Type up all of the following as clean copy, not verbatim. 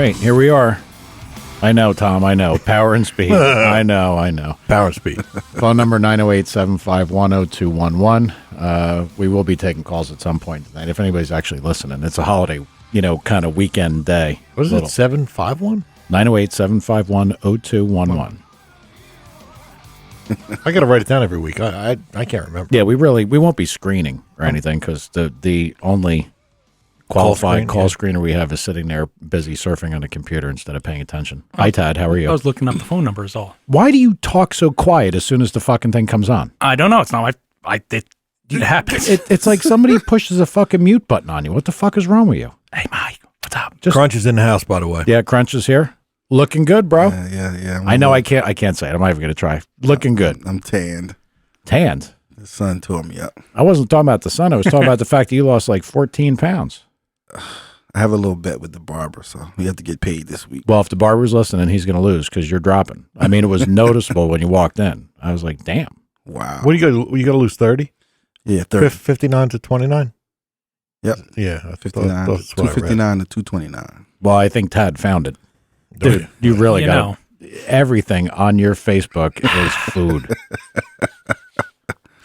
right, here we are. I know, Tom, I know. Power and speed. I know. Power and speed. Phone number 908-751-0211. We will be taking calls at some point tonight if anybody's actually listening. It's a holiday, kind of weekend day. What is it, 751? 908-751-0211. I got to write it down every week. I can't remember. Yeah, we won't be screening or anything because the only qualified call screener we have is sitting there busy surfing on a computer instead of paying attention. Hi, Tad. How are you? I was looking up the phone numbers all. Why do you talk so quiet as soon as the fucking thing comes on? I don't know. It's not it happens. It's like somebody pushes a fucking mute button on you. What the fuck is wrong with you? Hey, Mike, what's up? Crunch is in the house, by the way. Yeah, Crunch is here. Looking good, bro. Yeah. I know I can't say it. I'm not even going to try. Looking good. I'm tanned. Tanned? The sun tore me up. I wasn't talking about the sun. I was talking about the fact that you lost like 14 pounds. I have a little bet with the barber, so we have to get paid this week. Well, if the barber's listening, he's going to lose because you're dropping. I mean, it was noticeable when you walked in. I was like, damn. Wow. What you got to lose 30? Yeah, 30. 59 to 29? Yep. Yeah. 59. 259 to 229. Well, I think Tad found it. Dude, you really got everything on your Facebook is food.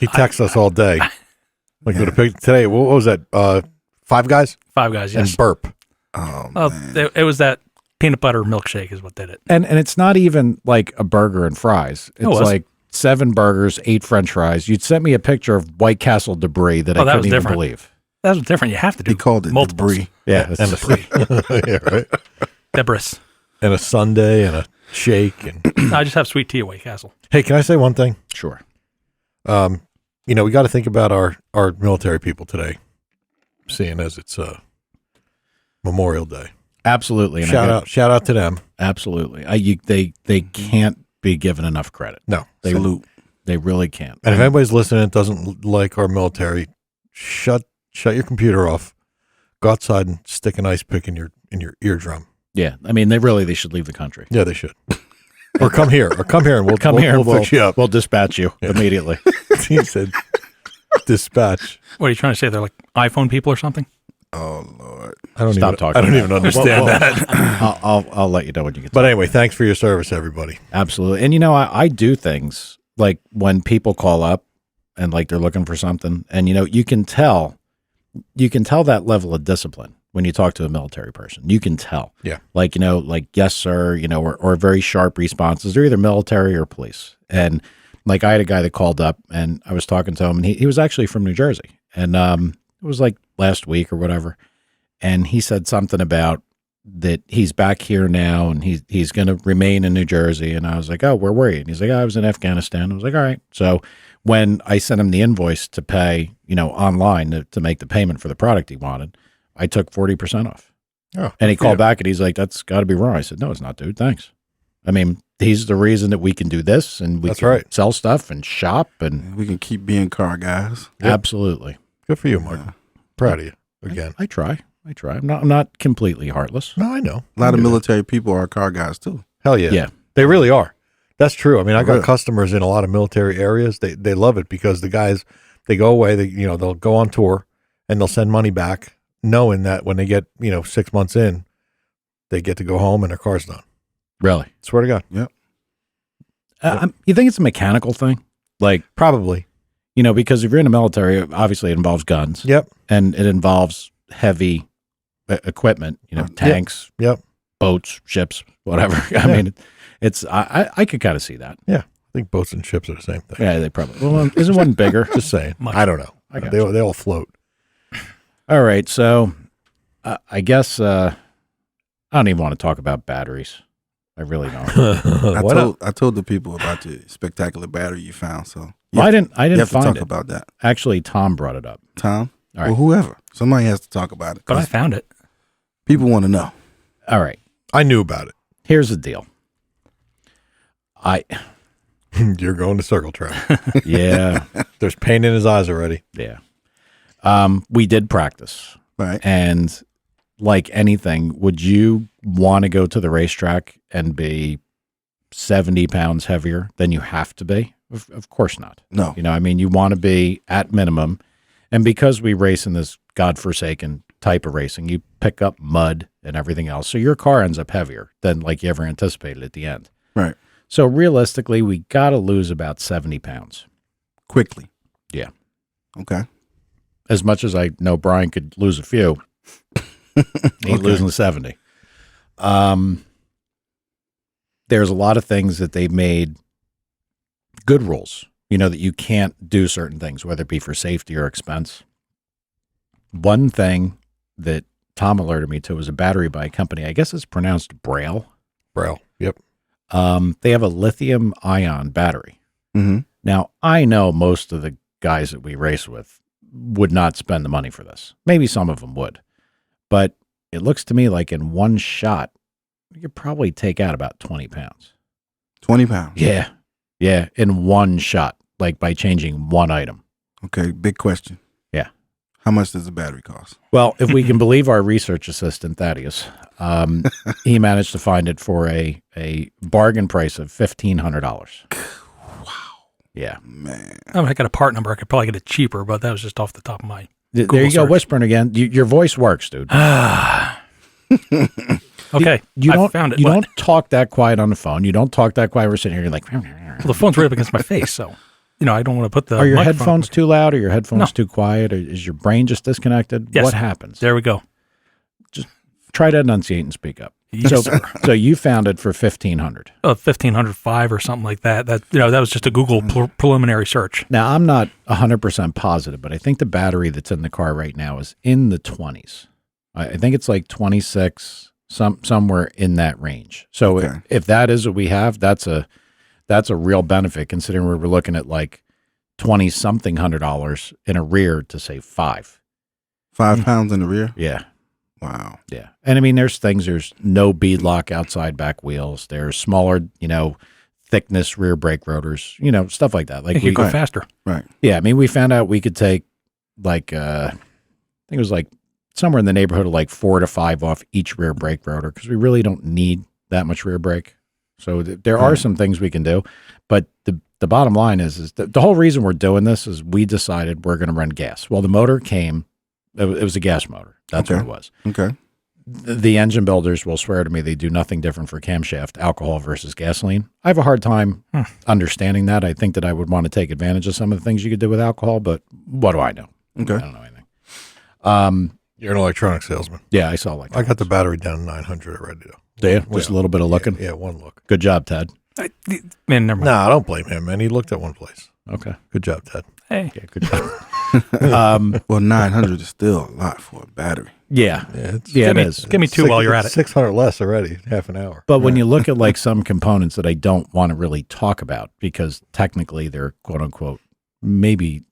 He texts us all day. Like with a picture today. What was that? Five Guys? Five Guys, yes. And burp. Oh, man. It was that peanut butter milkshake is what did it. And it's not even like a burger and fries. It's like 7 burgers, 8 French fries. You'd sent me a picture of White Castle debris that I couldn't even believe. That was different. You have to do. He called it multiples. debris. Yeah, and debris. Yeah, right. Debris. And a sundae and a shake. And I just have sweet tea at White Castle. Hey, can I say one thing? Sure. We got to think about our military people today, seeing as it's Memorial Day. Absolutely. And shout out to them. Absolutely. They can't be given enough credit. No. Salute. They really can't. And if anybody's listening that doesn't like our military, shut your computer off. Go outside and stick an ice pick in your eardrum. Yeah. I mean, they should leave the country. Yeah, they should. Or come here and we'll fix you up. We'll dispatch you immediately. He said dispatch. What are you trying to say? They're like iPhone people or something? Oh, Lord. I don't even understand that. I'll let you know when you get to But anyway, thanks for your service, everybody. Absolutely. And I do things like when people call up and like they're looking for something and you can tell that level of discipline when you talk to a military person. You can tell. Yeah. Like, yes, sir, or very sharp responses. They're either military or police. And like I had a guy that called up and I was talking to him and he was actually from New Jersey. And it was like last week or whatever. And he said something about that he's back here now and he's going to remain in New Jersey. And I was like, oh, where were you? And he's like, I was in Afghanistan. I was like, all right. So when I sent him the invoice to pay, online to make the payment for the product he wanted, I took 40% off. Oh, and he called back and he's like, that's got to be wrong. I said, no, it's not, dude. Thanks. I mean, he's the reason that we can do this and we can sell stuff and shop and we can keep being car guys. Yep. Absolutely. Good for you, Mark. Yeah. Proud of you again. I try. I'm not completely heartless. No, I know. A lot of military people are car guys too. Hell yeah. Yeah. They really are. That's true. I mean, I got customers in a lot of military areas. They love it because the guys, they go away, they'll go on tour and they'll send money back knowing that when they get, 6 months in, they get to go home and their car's done. Really? Swear to God. Yep. You think it's a mechanical thing? Like probably, because if you're in the military, obviously it involves guns. Yep. And it involves heavy equipment, tanks, boats, ships, whatever. I mean, it's, I could kind of see that. Yeah. I think boats and ships are the same thing. Yeah, they probably, well, isn't one bigger? Just saying. I don't know. They all float. All right. So I guess, I don't even want to talk about batteries. I really don't. I told the people about the spectacular battery you found. So I didn't you have find to talk it. about that. Actually, Tom brought it up. Tom? All right. Well, whoever. Somebody has to talk about it. But I found it. People want to know. All right. I knew about it. Here's the deal. You're going to circle track. Yeah. There's pain in his eyes already. Yeah. We did practice. Right. And like anything, would you want to go to the racetrack and be 70 pounds heavier than you have to be? Of course not. No. You want to be at minimum. And because we race in this godforsaken type of racing. You pick up mud and everything else. So your car ends up heavier than like you ever anticipated at the end. Right. So realistically, we got to lose about 70 pounds. Quickly. Yeah. Okay. As much as I know Brian could lose a few, he ain't losing 70. There's a lot of things that they've made good rules, that you can't do certain things, whether it be for safety or expense. One thing that Tom alerted me to was a battery by a company. I guess it's pronounced Braille. Braille. Yep. They have a lithium ion battery. Mm-hmm. Now, I know most of the guys that we race with would not spend the money for this. Maybe some of them would. But it looks to me like in one shot, you could probably take out about 20 pounds. 20 pounds. Yeah. Yeah. In one shot, like by changing one item. Okay. Big question. Yeah. How much does the battery cost? Well, if we can believe our research assistant, Thaddeus, he managed to find it for a bargain price of $1,500. Wow. Yeah. Man. I mean, I got a part number. I could probably get it cheaper, but that was just off the top of my There Google you go, search. whispering again. Your voice works, dude. Okay, You I don't, found it. You What? don't talk that quiet on the phone. You don't talk that quiet. We're sitting here. You're like, Well, the phone's right up against my face, so I don't want to put the. are your microphone- headphones too loud? Or your headphones No. too quiet? Or is your brain just disconnected? Yes. What happens? There we go. Try to enunciate and speak up. Yes, sir. So you found it for $1,500. 1,505 or something like that. That that was just a Google preliminary search. Now I'm not 100% positive, but I think the battery that's in the car right now is in the 20s. I think it's like 26, somewhere in that range. So Okay. if that is what we have, that's a real benefit considering we're looking at like 20 something $100 in a rear to save $5. 5 pounds in the rear? Yeah. Wow. Yeah. And I mean, there's no bead lock outside back wheels. There's smaller, thickness rear brake rotors, stuff like that. I Like think you go Right. faster. Right. yeah, I mean, we found out we could take like, I think it was like somewhere in the neighborhood of like 4 to 5 off each rear brake rotor because we really don't need that much rear brake. So there are some things we can do, but the bottom line is the whole reason we're doing this is we decided we're going to run gas. Well, the motor came, it was a gas motor. That's Okay. what it was. Okay. The engine builders will swear to me they do nothing different for camshaft, alcohol versus gasoline. I have a hard time understanding that. I think that I would want to take advantage of some of the things you could do with alcohol, but what do I know? Okay. I don't know anything. You're an electronic salesman. Yeah, I saw like I got the battery down to 900 already. Though. Do you? Just a little bit of looking. Yeah, one look. Good job, Ted. Man, never mind. No, I don't blame him, man. He looked at one place. Okay. Good job, Ted. Hey, Yeah, good job. Well, 900 is still a lot for a battery. Yeah. Yeah, it's Yeah, give it me, is. give me two while you're at it. 600 less already, half an hour. But when you look at like some components that I don't want to really talk about because technically they're quote unquote maybe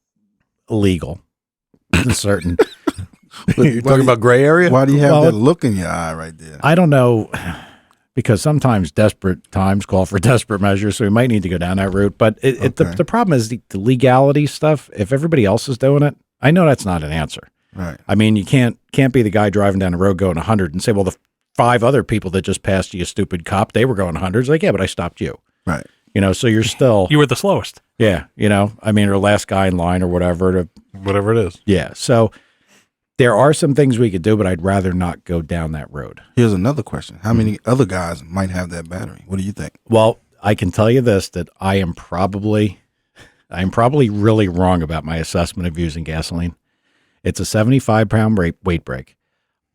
illegal in certain You're talking about gray area? Why do you have Well, that look in your eye right there? I don't know because sometimes desperate times call for desperate measures, so we might need to go down that route. But the problem is the legality stuff. If everybody else is doing it, I know that's not an answer. Right. I mean, you can't be the guy driving down the road going 100 and say, well, the 5 other people that just passed you, stupid cop, they were going 100. It's like, yeah, but I stopped you. Right. So you're still, You were the slowest. yeah, I mean, or last guy in line or whatever. Whatever it is. Yeah. So there are some things we could do, but I'd rather not go down that road. Here's another question. How many other guys might have that battery? What do you think? Well, I can tell you this, that I'm probably really wrong about my assessment of using gasoline. It's a 75-pound weight brake.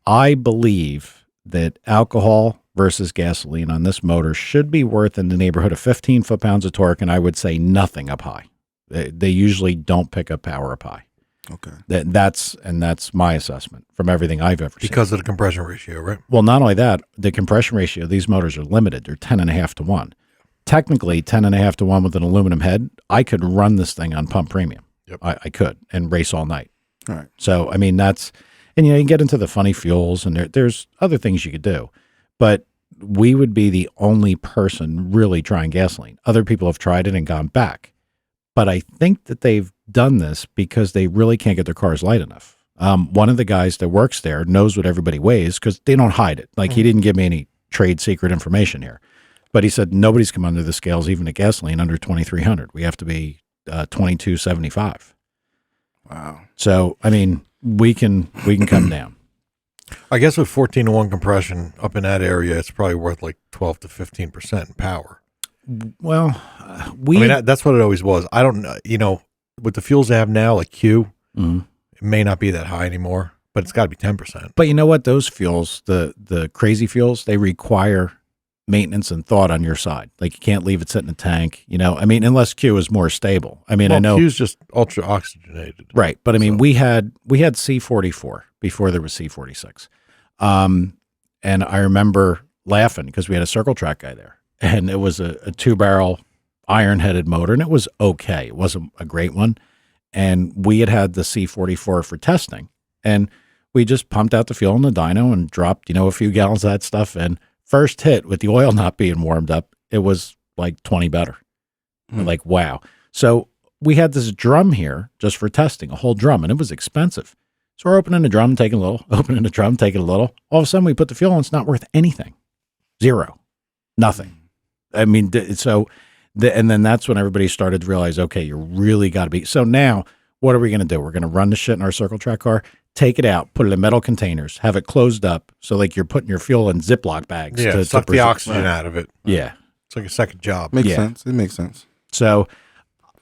I believe that alcohol versus gasoline on this motor should be worth in the neighborhood of 15 foot-pounds of torque, and I would say nothing up high. They usually don't pick up power up high. Okay. That's my assessment from everything I've ever seen. Because of the compression ratio, right? Well, not only that, the compression ratio, these motors are limited. They're 10.5 to 1. Technically, 10.5 to 1 with an aluminum head, I could run this thing on pump premium. Yep. I could and race all night. All right. So, I mean, and you can get into the funny fuels and there's other things you could do, but we would be the only person really trying gasoline. Other people have tried it and gone back, but I think that they've done this because they really can't get their cars light enough. One of the guys that works there knows what everybody weighs because they don't hide it. Like he didn't give me any trade secret information here, but he said, nobody's come under the scales, even at gasoline under 2,300. We have to be 2275. Wow. So, I mean, we can come down. I guess with 14-to-1 compression up in that area, it's probably worth like 12 to 15% in power. Well, I mean, that's what it always was. I don't know, with the fuels they have now, like Q, it may not be that high anymore, but it's got to be 10%. But you know what? Those fuels, the crazy fuels, they require maintenance and thought on your side. Like you can't leave it sit in a tank, I mean, unless Q is more stable. I mean, I know Q's just ultra oxygenated. Right. But I mean, we had C44 before there was C46. And I remember laughing because we had a circle track guy there and it was a 2-barrel iron headed motor and it was okay. It wasn't a great one. And we had the C44 for testing and we just pumped out the fuel in the dyno and dropped, a few gallons of that stuff in. First hit with the oil not being warmed up, it was like 20 better. Like, wow. So we had this drum here just for testing, a whole drum, and it was expensive. So we're opening the drum, taking a little, opening the drum, taking a little. All of a sudden we put the fuel in, it's not worth anything. Zero. Nothing. I mean, and then that's when everybody started to realize, okay, you really got to be. So now what are we going to do? We're going to run the shit in our circle track car, take it out, put it in metal containers, have it closed up. So like you're putting your fuel in Ziploc bags. Yeah, suck the oxygen out of it. Yeah. It's like a second job. Makes sense. It makes sense. So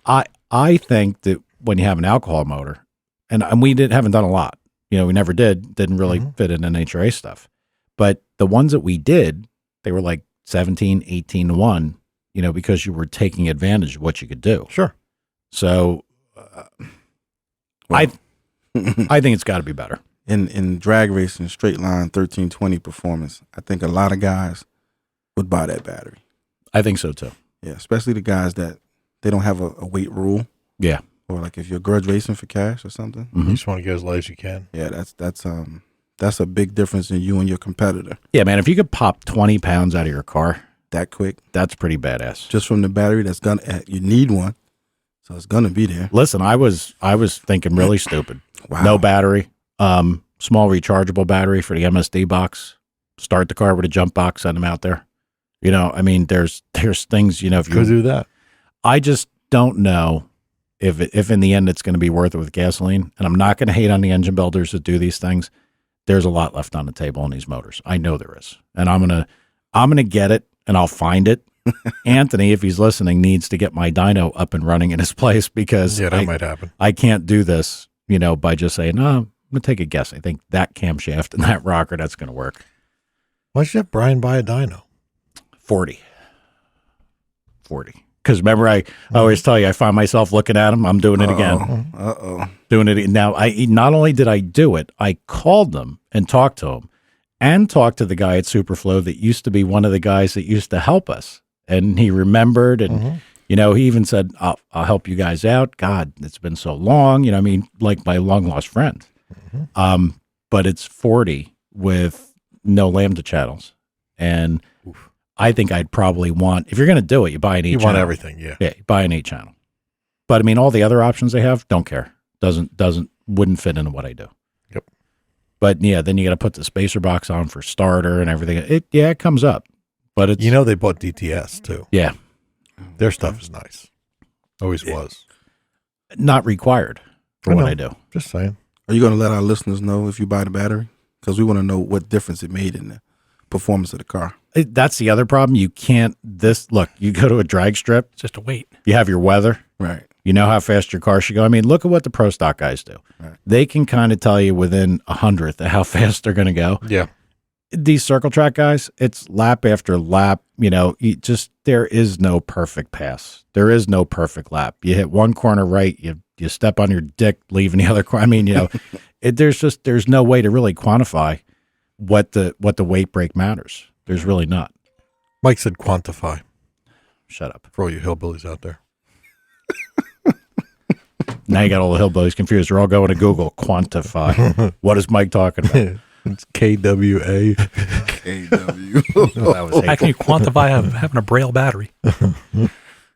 I think that when you have an alcohol motor, and we haven't done a lot, we never didn't really fit in NHRA stuff. But the ones that we did, they were like 17, 18 to 1, because you were taking advantage of what you could do. Sure. So I think it's got to be better. In drag racing, straight line 1320 performance, I think a lot of guys would buy that battery. I think so too. Yeah, especially the guys that they don't have a weight rule. Yeah. Or like if you're grudge racing for cash or something. You just want to get as light as you can. Yeah, that's a big difference in you and your competitor. Yeah, man, if you could pop 20 pounds out of your car that quick, that's pretty badass. Just from the battery you need one. So it's gonna be there. Listen, I was thinking really stupid. Wow. No battery, small rechargeable battery for the MSD box. Start the car with a jump box, send them out there. I mean, there's things, if you could do that. I just don't know if in the end it's going to be worth it with gasoline. And I'm not going to hate on the engine builders that do these things. There's a lot left on the table on these motors. I know there is, and I'm gonna get it and I'll find it. Anthony, if he's listening, needs to get my dyno up and running in his place because that might happen. I can't do this, by just saying, no, I'm gonna take a guess. I think that camshaft and that rocker, that's gonna work. Why should you have Brian buy a dyno? 40. Because remember, I always tell you, I find myself looking at him. I'm doing it again. Doing it now. Not only did I do it, I called them and talked to him, and talked to the guy at Superflow that used to be one of the guys that used to help us, and he remembered, and he even said, "I'll help you guys out." God, it's been so long. Like my long lost friend. But it's 40 with no Lambda channels, and I think I'd probably want, if you're going to do it, you buy an 8 channel. You want everything, yeah. Yeah, you buy an 8 channel. But I mean, all the other options they have, don't care. Wouldn't fit into what I do. Yep. But yeah, then you got to put the spacer box on for starter and everything. It comes up. But it's, they bought DTS too. Yeah. Their stuff is nice. Always was. Not required for what I do. Just saying. Are you going to let our listeners know if you buy the battery? Because we want to know what difference it made in the performance of the car. That's the other problem. You can't, look, you go to a drag strip. It's just a wait. You have your weather. Right. You know how fast your car should go. I mean, look at what the pro stock guys do. Right. They can kind of tell you within 100th of how fast they're going to go. Yeah. These circle track guys, it's lap after lap. There is no perfect pass. There is no perfect lap. You hit one corner right, you step on your dick, leaving the other corner. I mean, there's no way to really quantify what the weight break matters. There's really not. Mike said quantify. Shut up. For all you hillbillies out there. Now you got all the hillbillies confused. They're all going to Google. Quantify. What is Mike talking about? It's KWA. KW. That was How can you quantify having a Braille battery? All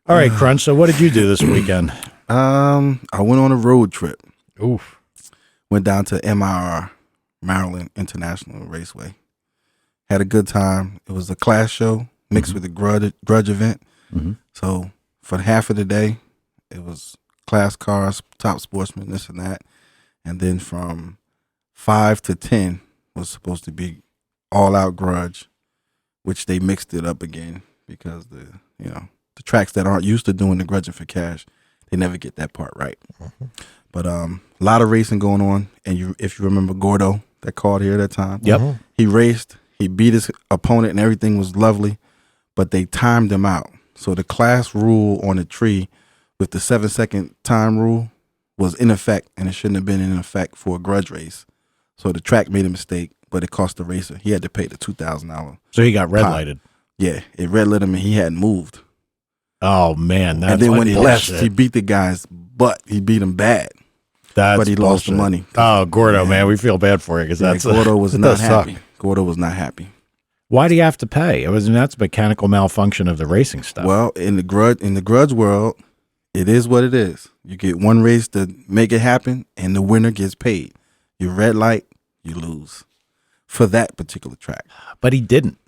right, Crunch. So what did you do this weekend? I went on a road trip. Oof. Went down to MIR, Maryland International Raceway. Had a good time. It was a class show mixed with a grudge event. So for half of the day, it was class cars, top sportsmen, this and that. And then from 5 to 10, was supposed to be all out grudge, which they mixed it up again because the tracks that aren't used to doing the grudging for cash, they never get that part right. Mm-hmm. But a lot of racing going on, and if you remember Gordo that called here that time, Yep, he raced, he beat his opponent, and everything was lovely, but they timed him out. So the class rule on the tree with the 7-second time rule was in effect, and it shouldn't have been in effect for a grudge race. So the track made a mistake, but it cost the racer. He had to pay the $2,000. so he got red lighted. Yeah, it red lit him, and he hadn't moved. Oh man, that's and then when he bullshit. left, he beat the guy's butt. He beat him bad, That's but he lost the bullshit. money. Oh, Gordo, man, we feel bad for you because that's Gordo was not does suck. happy. Gordo was not happy. why do you have to pay? That's a mechanical malfunction of the racing stuff. Well, in the grudge world, it is what it is. You get one race to make it happen, and the winner gets paid. You red light, you lose for that particular track. But he didn't.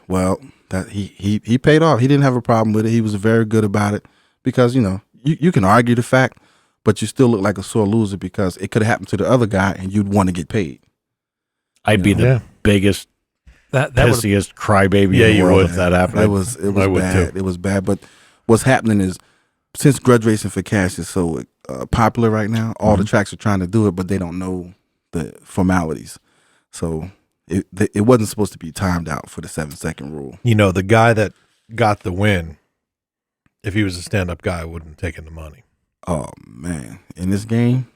Well, that he paid off. He didn't have a problem with it. He was very good about it because you can argue the fact, but you still look like a sore loser because it could have happened to the other guy, and you'd want to get paid. I'd be the biggest, That pissiest crybaby in the world if that happened. It was I would bad. too. It was bad. But what's happening is, since grudge racing for cash is so popular right now, all the tracks are trying to do it, but they don't know the formalities. So it wasn't supposed to be timed out for the 7-second rule. The guy that got the win, if he was a stand-up guy, wouldn't have taken the money. Oh man, in this game,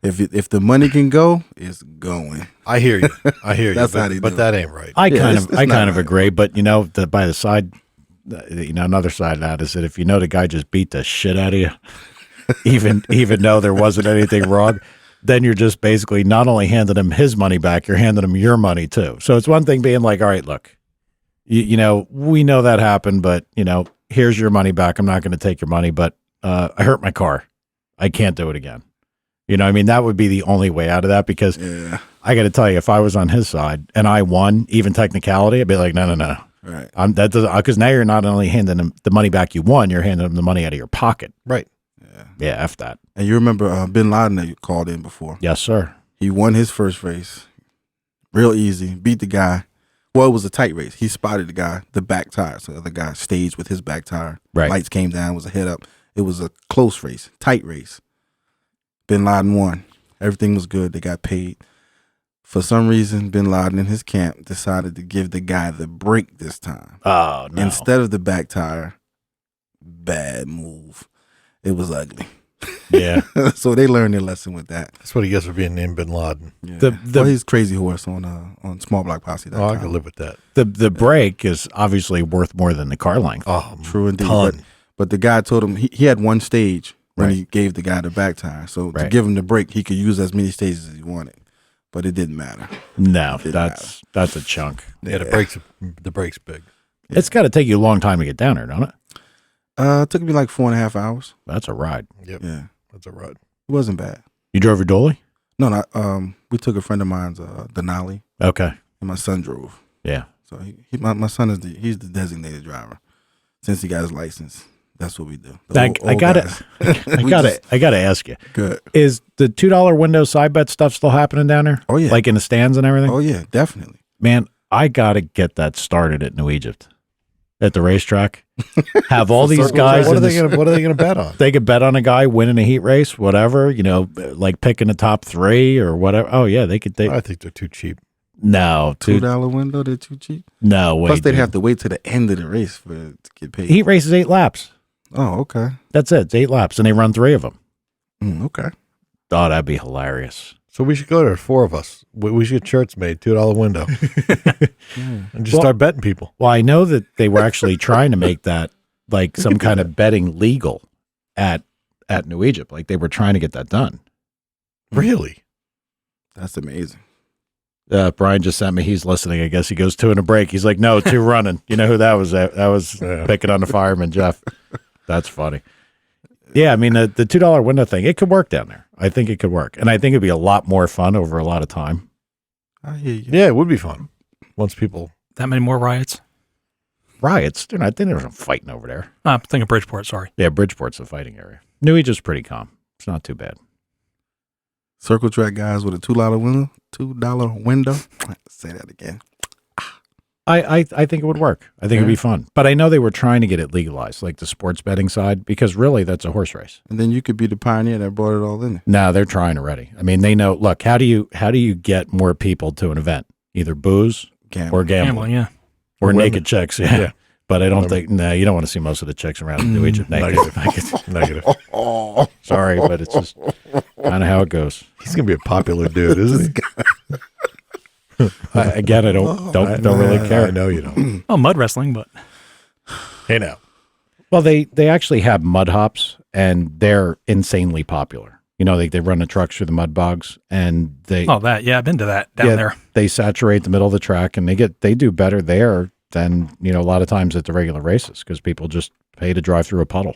if the money can go, it's going. I hear you. I hear you. That's how they do but it. that ain't right. I Yeah, kind it's of not right. agree, but by the side, another side of that is that if the guy just beat the shit out of you, even though there wasn't anything wrong, then you're just basically not only handing him his money back, you're handing him your money too. So it's one thing being like, all right, look, we know that happened, but here's your money back. I'm not going to take your money, but I hurt my car. I can't do it again. That would be the only way out of that because I got to tell you, if I was on his side and I won, even technicality, I'd be like, no. Right. That doesn't, because now you're not only handing him the money back you won, you're handing him the money out of your pocket. Right. Yeah, F that. And you remember Bin Laden that you called in before? Yes, sir. He won his first race, real easy. Beat the guy. Well, it was a tight race. He spotted the guy, the back tire. So the other guy staged with his back tire. Right. Lights came down. Was a head up. It was a close race, tight race. Bin Laden won. Everything was good. They got paid. For some reason, Bin Laden and his camp decided to give the guy the brake this time. Oh, no. Instead of the back tire. Bad move. It was ugly. Yeah. So they learned their lesson with that. That's what he gets for being named Bin Laden. Yeah. Well, he's Crazy Horse on Small Block Posse. Oh, I can live with that. The brake is obviously worth more than the car length. Oh, True indeed. ton. But the guy told him he had one stage when he gave the guy the back tire. So to give him the brake, he could use as many stages as he wanted. But it didn't matter. No, that's a chunk. Yeah, the brake's big. Yeah. It's got to take you a long time to get down there, don't it? It took me like 4.5 hours. That's a ride. Yep. Yeah. That's a ride. It wasn't bad. You drove your dolly? No, not we took a friend of mine's Denali, Okay. and my son drove. Yeah. So my son is he's the designated driver. Since he got his license, that's what we do. I gotta ask you. Good. Is the $2 window side bet stuff still happening down there? Oh yeah. Like in the stands and everything? Oh yeah, definitely. Man, I gotta get that started at New Egypt. At the racetrack. Have all these guys. What are they gonna bet on? They could bet on a guy winning a heat race, whatever, like picking the top 3 or whatever. Oh yeah, they could. I think they're too cheap. No, $2 window, they're too cheap. No way. Plus, they'd dude. have to wait to the end of the race for it to get paid. Heat race is 8 laps. Oh, okay. That's it. It's 8 laps, and they run 3 of them. Okay. Oh, that'd be hilarious. So we should go there, 4 of us. We should get shirts made, $2 window, and just start betting people. Well, I know that they were actually trying to make that like some kind of betting legal at New Egypt. Like they were trying to get that done. Really? That's amazing. Brian just sent me. He's listening. I guess he goes 2 in a break. He's like, no, 2 running. You know who that was? That was picking on the fireman, Jeff. That's funny. Yeah, I mean, the $2 window thing, it could work down there. I think it could work. And I think it'd be a lot more fun over a lot of time. I hear you. Yeah, it would be fun. Once people. That many more riots? Riots? I think there was some fighting over there. I'm thinking Bridgeport, sorry. Yeah, Bridgeport's a fighting area. New Egypt's pretty calm. It's not too bad. Circle track guys with a $2 window. Say that again. I think it would work. I think it'd be fun. But I know they were trying to get it legalized, like the sports betting side, because really that's a horse race. And then you could be the pioneer that brought it all in there. No, they're trying already. I mean, they know. Look, how do you get more people to an event? Either booze or gambling, yeah, or women. naked chicks. Yeah. But I don't think. No, you don't want to see most of the chicks around New Egypt naked. Negative. Sorry, but it's just kind of how it goes. He's gonna be a popular dude, isn't he? Again, I don't really care. I know you don't. oh, mud wrestling, but Hey now. Well, they actually have mud hops, and they're insanely popular. You know, they run the trucks through the mud bogs, and I've been to that down there. They saturate the middle of the track, and they do better there than, you know, a lot of times at the regular races, because people just pay to drive through a puddle.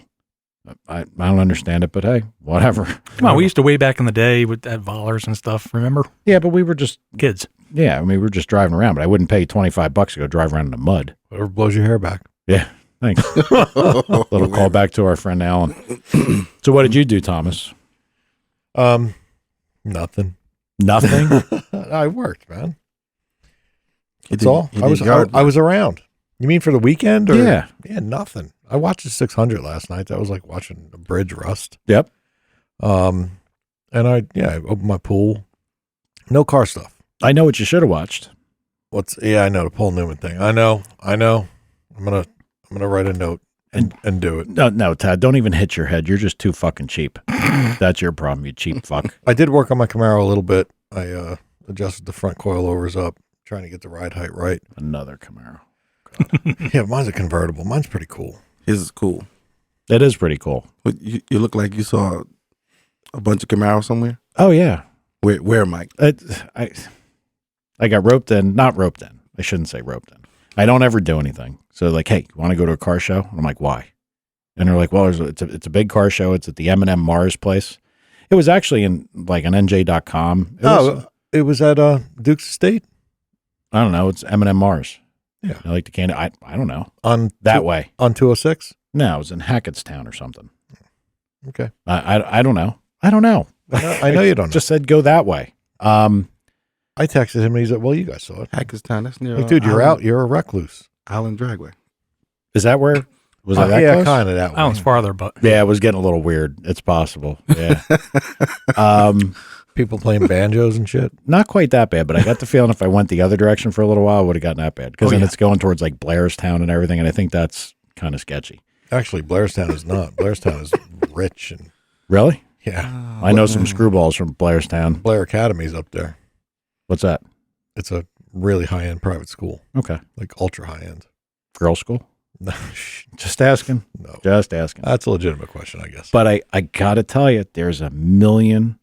I don't understand it, but hey, whatever. Come on, we used to way back in the day with that Vollers and stuff. Remember? Yeah, but we were just Kids. yeah. I mean, we were just driving around, but I wouldn't pay $25 to go drive around in the mud. Whatever blows your hair back. Yeah, thanks. Little call back to our friend Alan. So, what did you do, Thomas? Nothing. Nothing. I worked, man. He That's did- all. he I did was yard I was around. You mean for the weekend? Or? Yeah. Yeah, nothing. I watched the 600 last night. That was like watching a bridge rust. Yep. And I opened my pool. No car stuff. I know what you should have watched. I know the Paul Newman thing. I know. I'm gonna write a note and do it. No, Tad, don't even hit your head. You're just too fucking cheap. That's your problem, you cheap fuck. I did work on my Camaro a little bit. I adjusted the front coilovers up, trying to get the ride height right. Another Camaro. Yeah, mine's a convertible. Mine's pretty cool. His is cool. It is pretty cool. But you look like you saw a bunch of Camaros somewhere. Oh yeah. Where, Mike? I got roped in. Not roped in. I shouldn't say roped in. I don't ever do anything. So like, hey, you want to go to a car show? And I'm like, why? And they're like, well, it's a big car show. It's at the M&M Mars place. It was actually in like an NJ.com. It was at Duke's Estate I don't know. It's M&M Mars. Yeah. I like the candy. I don't know. on That way. on 206. No, it was in Hackettstown or something. Okay, I don't know. I don't know. I know you don't know. Just said go that way. I texted him and he's like, "Well, you guys saw it." Hackettstown. That's near. Like, dude, you're out. You're a recluse. Island Dragway. Is that where? Was that yeah, close? kind of that way. That one's farther, but Yeah, it was getting a little weird. It's possible. Yeah. People playing banjos and shit. Not quite that bad, but I got the feeling if I went the other direction for a little while, it would have gotten that bad. Because then it's going towards like Blairstown and everything, and I think that's kind of sketchy. Actually, Blairstown is not. Blairstown is rich and Really? yeah. I know some screwballs from Blairstown. Blair Academy's up there. What's that? It's a really high end private school, Okay. like ultra high end. Girl school? No, Just asking. no, Just asking. that's a legitimate question, I guess. But I got to tell you, there's a million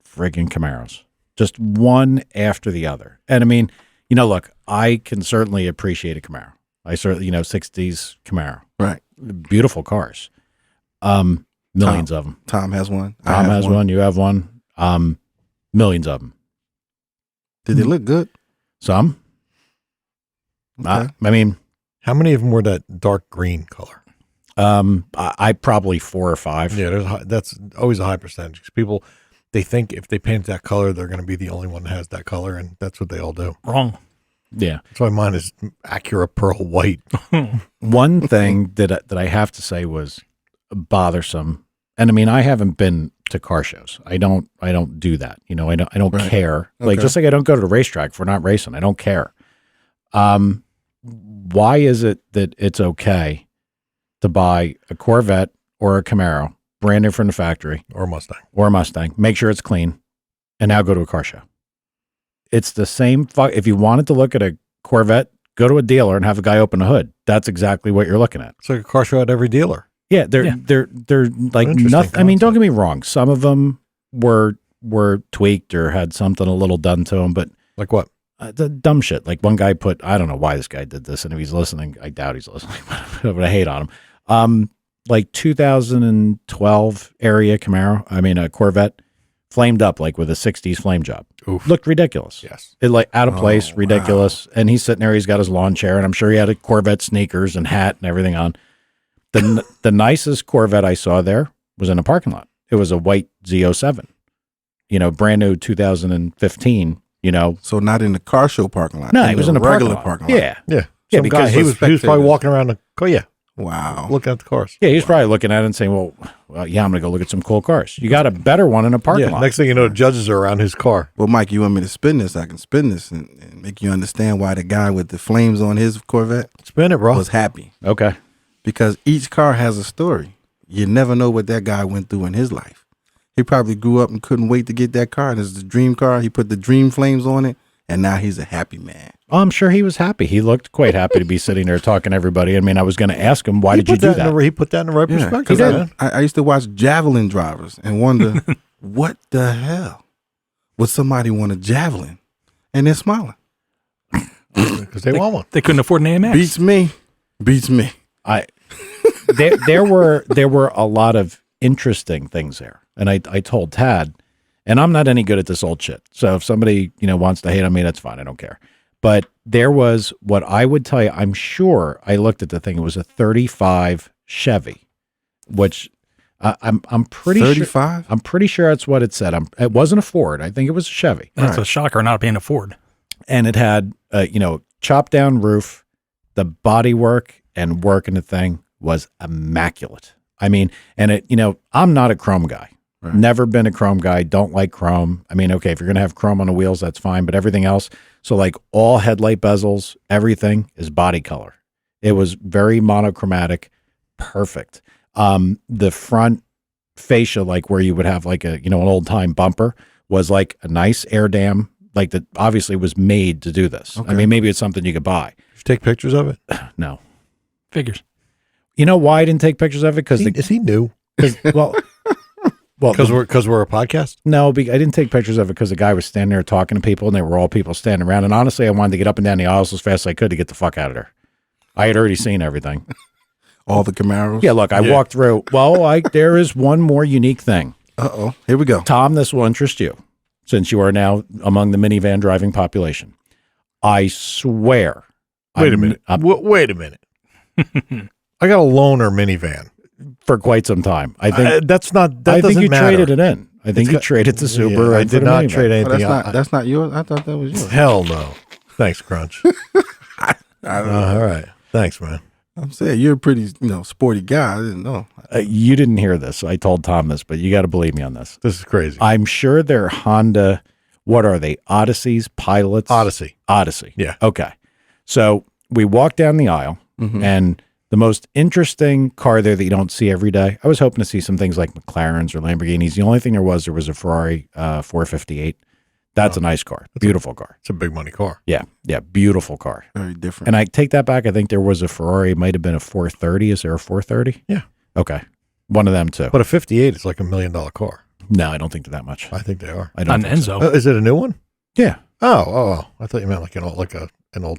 friggin' Camaros, just one after the other. And I mean, you know, look, I can certainly appreciate a Camaro. I certainly, 60s Camaro. Right. Beautiful cars. Millions of them. Tom has one. I Tom have has one. You have one. Millions of them. Did they look good? Some. Okay. I mean, How many of them were that dark green color? I probably 4 or 5. Yeah, that's always a high percentage. 'Cause people, they think if they paint that color, they're going to be the only one that has that color, and that's what they all do. wrong. Yeah. That's why mine is Acura Pearl White. One thing that I have to say was bothersome, and I mean, I haven't been to car shows. I don't do that. I don't Right. care. Like, Okay. just like I don't go to the racetrack if we're not racing. I don't care. Why is it that it's okay to buy a Corvette or a Camaro, brand new from the factory, Or Mustang. or a Mustang, make sure it's clean, and now go to a car show? It's the same. If you wanted to look at a Corvette, go to a dealer and have a guy open the hood. That's exactly what you're looking at. It's like a car show at every dealer. Yeah, they're like Interesting nothing. I mean, don't concept. get me wrong. Some of them were tweaked or had something a little done to them, but Like what? the dumb shit. Like one guy put, I don't know why this guy did this, and if he's listening, I doubt he's listening, but I hate on him. Like 2012 area Camaro, I mean a Corvette, flamed up like with a 60s flame job. Oof. Looked ridiculous. Yes. It like out of place, Oh, ridiculous. And he's sitting there, he's got his lawn chair, and I'm sure he had a Corvette sneakers and hat and everything on. The nicest Corvette I saw there was in a parking lot. It was a white Z07. brand new 2015, So not in the car show parking lot. No, he was in the regular parking lot. parking lot. Yeah. Yeah. Yeah, Some because guy, he was probably spectators. walking around the car. Yeah. Wow. Looking at the cars. Yeah, he's probably looking at it and saying, well, yeah, I'm going to go look at some cool cars. You got a better one in a parking Yeah. lot. Next thing you know, the judges are around his car. Well, Mike, you want me to spin this? I can spin this and make you understand why the guy with the flames on his Corvette Spin it, bro. was happy. Okay. Because each car has a story. You never know what that guy went through in his life. He probably grew up and couldn't wait to get that car. And it's the dream car. He put the dream flames on it, and now he's a happy man. Oh, I'm sure he was happy. He looked quite happy to be sitting there talking to everybody. I mean, I was going to ask him, why did you do that? He put that in the right Yeah, perspective. because Man. I used to watch javelin drivers and wonder, what the hell would somebody want a javelin? And they're smiling. Because they want one. They couldn't afford an AMX. Beats me. Beats me. There were a lot of interesting things there. And I told Tad, and I'm not any good at this old shit. So if somebody, wants to hate on me, that's fine. I don't care. But there was what I would tell you, I'm sure I looked at the thing. It was a 35 Chevy, which I'm pretty 35? sure. I'm pretty sure that's what it said. It wasn't a Ford. I think it was a Chevy. That's a shocker not being a Ford. And it had, chopped down roof. The body work and work in the thing was immaculate. I mean, and it, I'm not a chrome guy. Right. Never been a chrome guy. Don't like chrome. I mean, okay, if you're going to have chrome on the wheels, that's fine. But everything else, so like all headlight bezels, everything is body color. It was very monochromatic, perfect. The front fascia, like where you would have like an old time bumper, was like a nice air dam, like that obviously was made to do this. Okay. I mean, maybe it's something you could buy. Did you take pictures of it? No. Figures. You know why I didn't take pictures of it? Because is he new? Well, because we're a podcast. No, I didn't take pictures of it because the guy was standing there talking to people, and they were all people standing around. And honestly, I wanted to get up and down the aisles as fast as I could to get the fuck out of there. I had already seen everything. All the Camaros? Yeah, look, I walked through. Well, there is one more unique thing. Uh-oh. Here we go. Tom, this will interest you, since you are now among the minivan driving population. I swear. Wait a minute. Wait a minute. I got a loaner minivan for quite some time. I think that's not. That I think you matter. traded it in. I think you traded the Subaru. Yeah, I did not trade anything. That's not yours. I thought that was yours. Hell no. Thanks, Crunch. I don't know. All right. Thanks, man. I'm saying you're a pretty, sporty guy. I didn't know. You didn't hear this. I told Tom this, but you got to believe me on this. This is crazy. I'm sure they're Honda. What are they? Odysseys, Pilots? Odyssey. Yeah. Okay. So we walked down the aisle, and the most interesting car there that you don't see every day. I was hoping to see some things like McLarens or Lamborghinis. The only thing there was a Ferrari 458. That's a nice car. Beautiful car. It's a big money car. Yeah. Beautiful car. Very different. And I take that back. I think there was a Ferrari. It might have been a 430. Is there a 430? Yeah. Okay. One of them too. But a 58 is like $1 million car. No, I don't think they're that much. I think they are. I don't An think Enzo. so. Is it a new one? Yeah. Oh. I thought you meant like an older.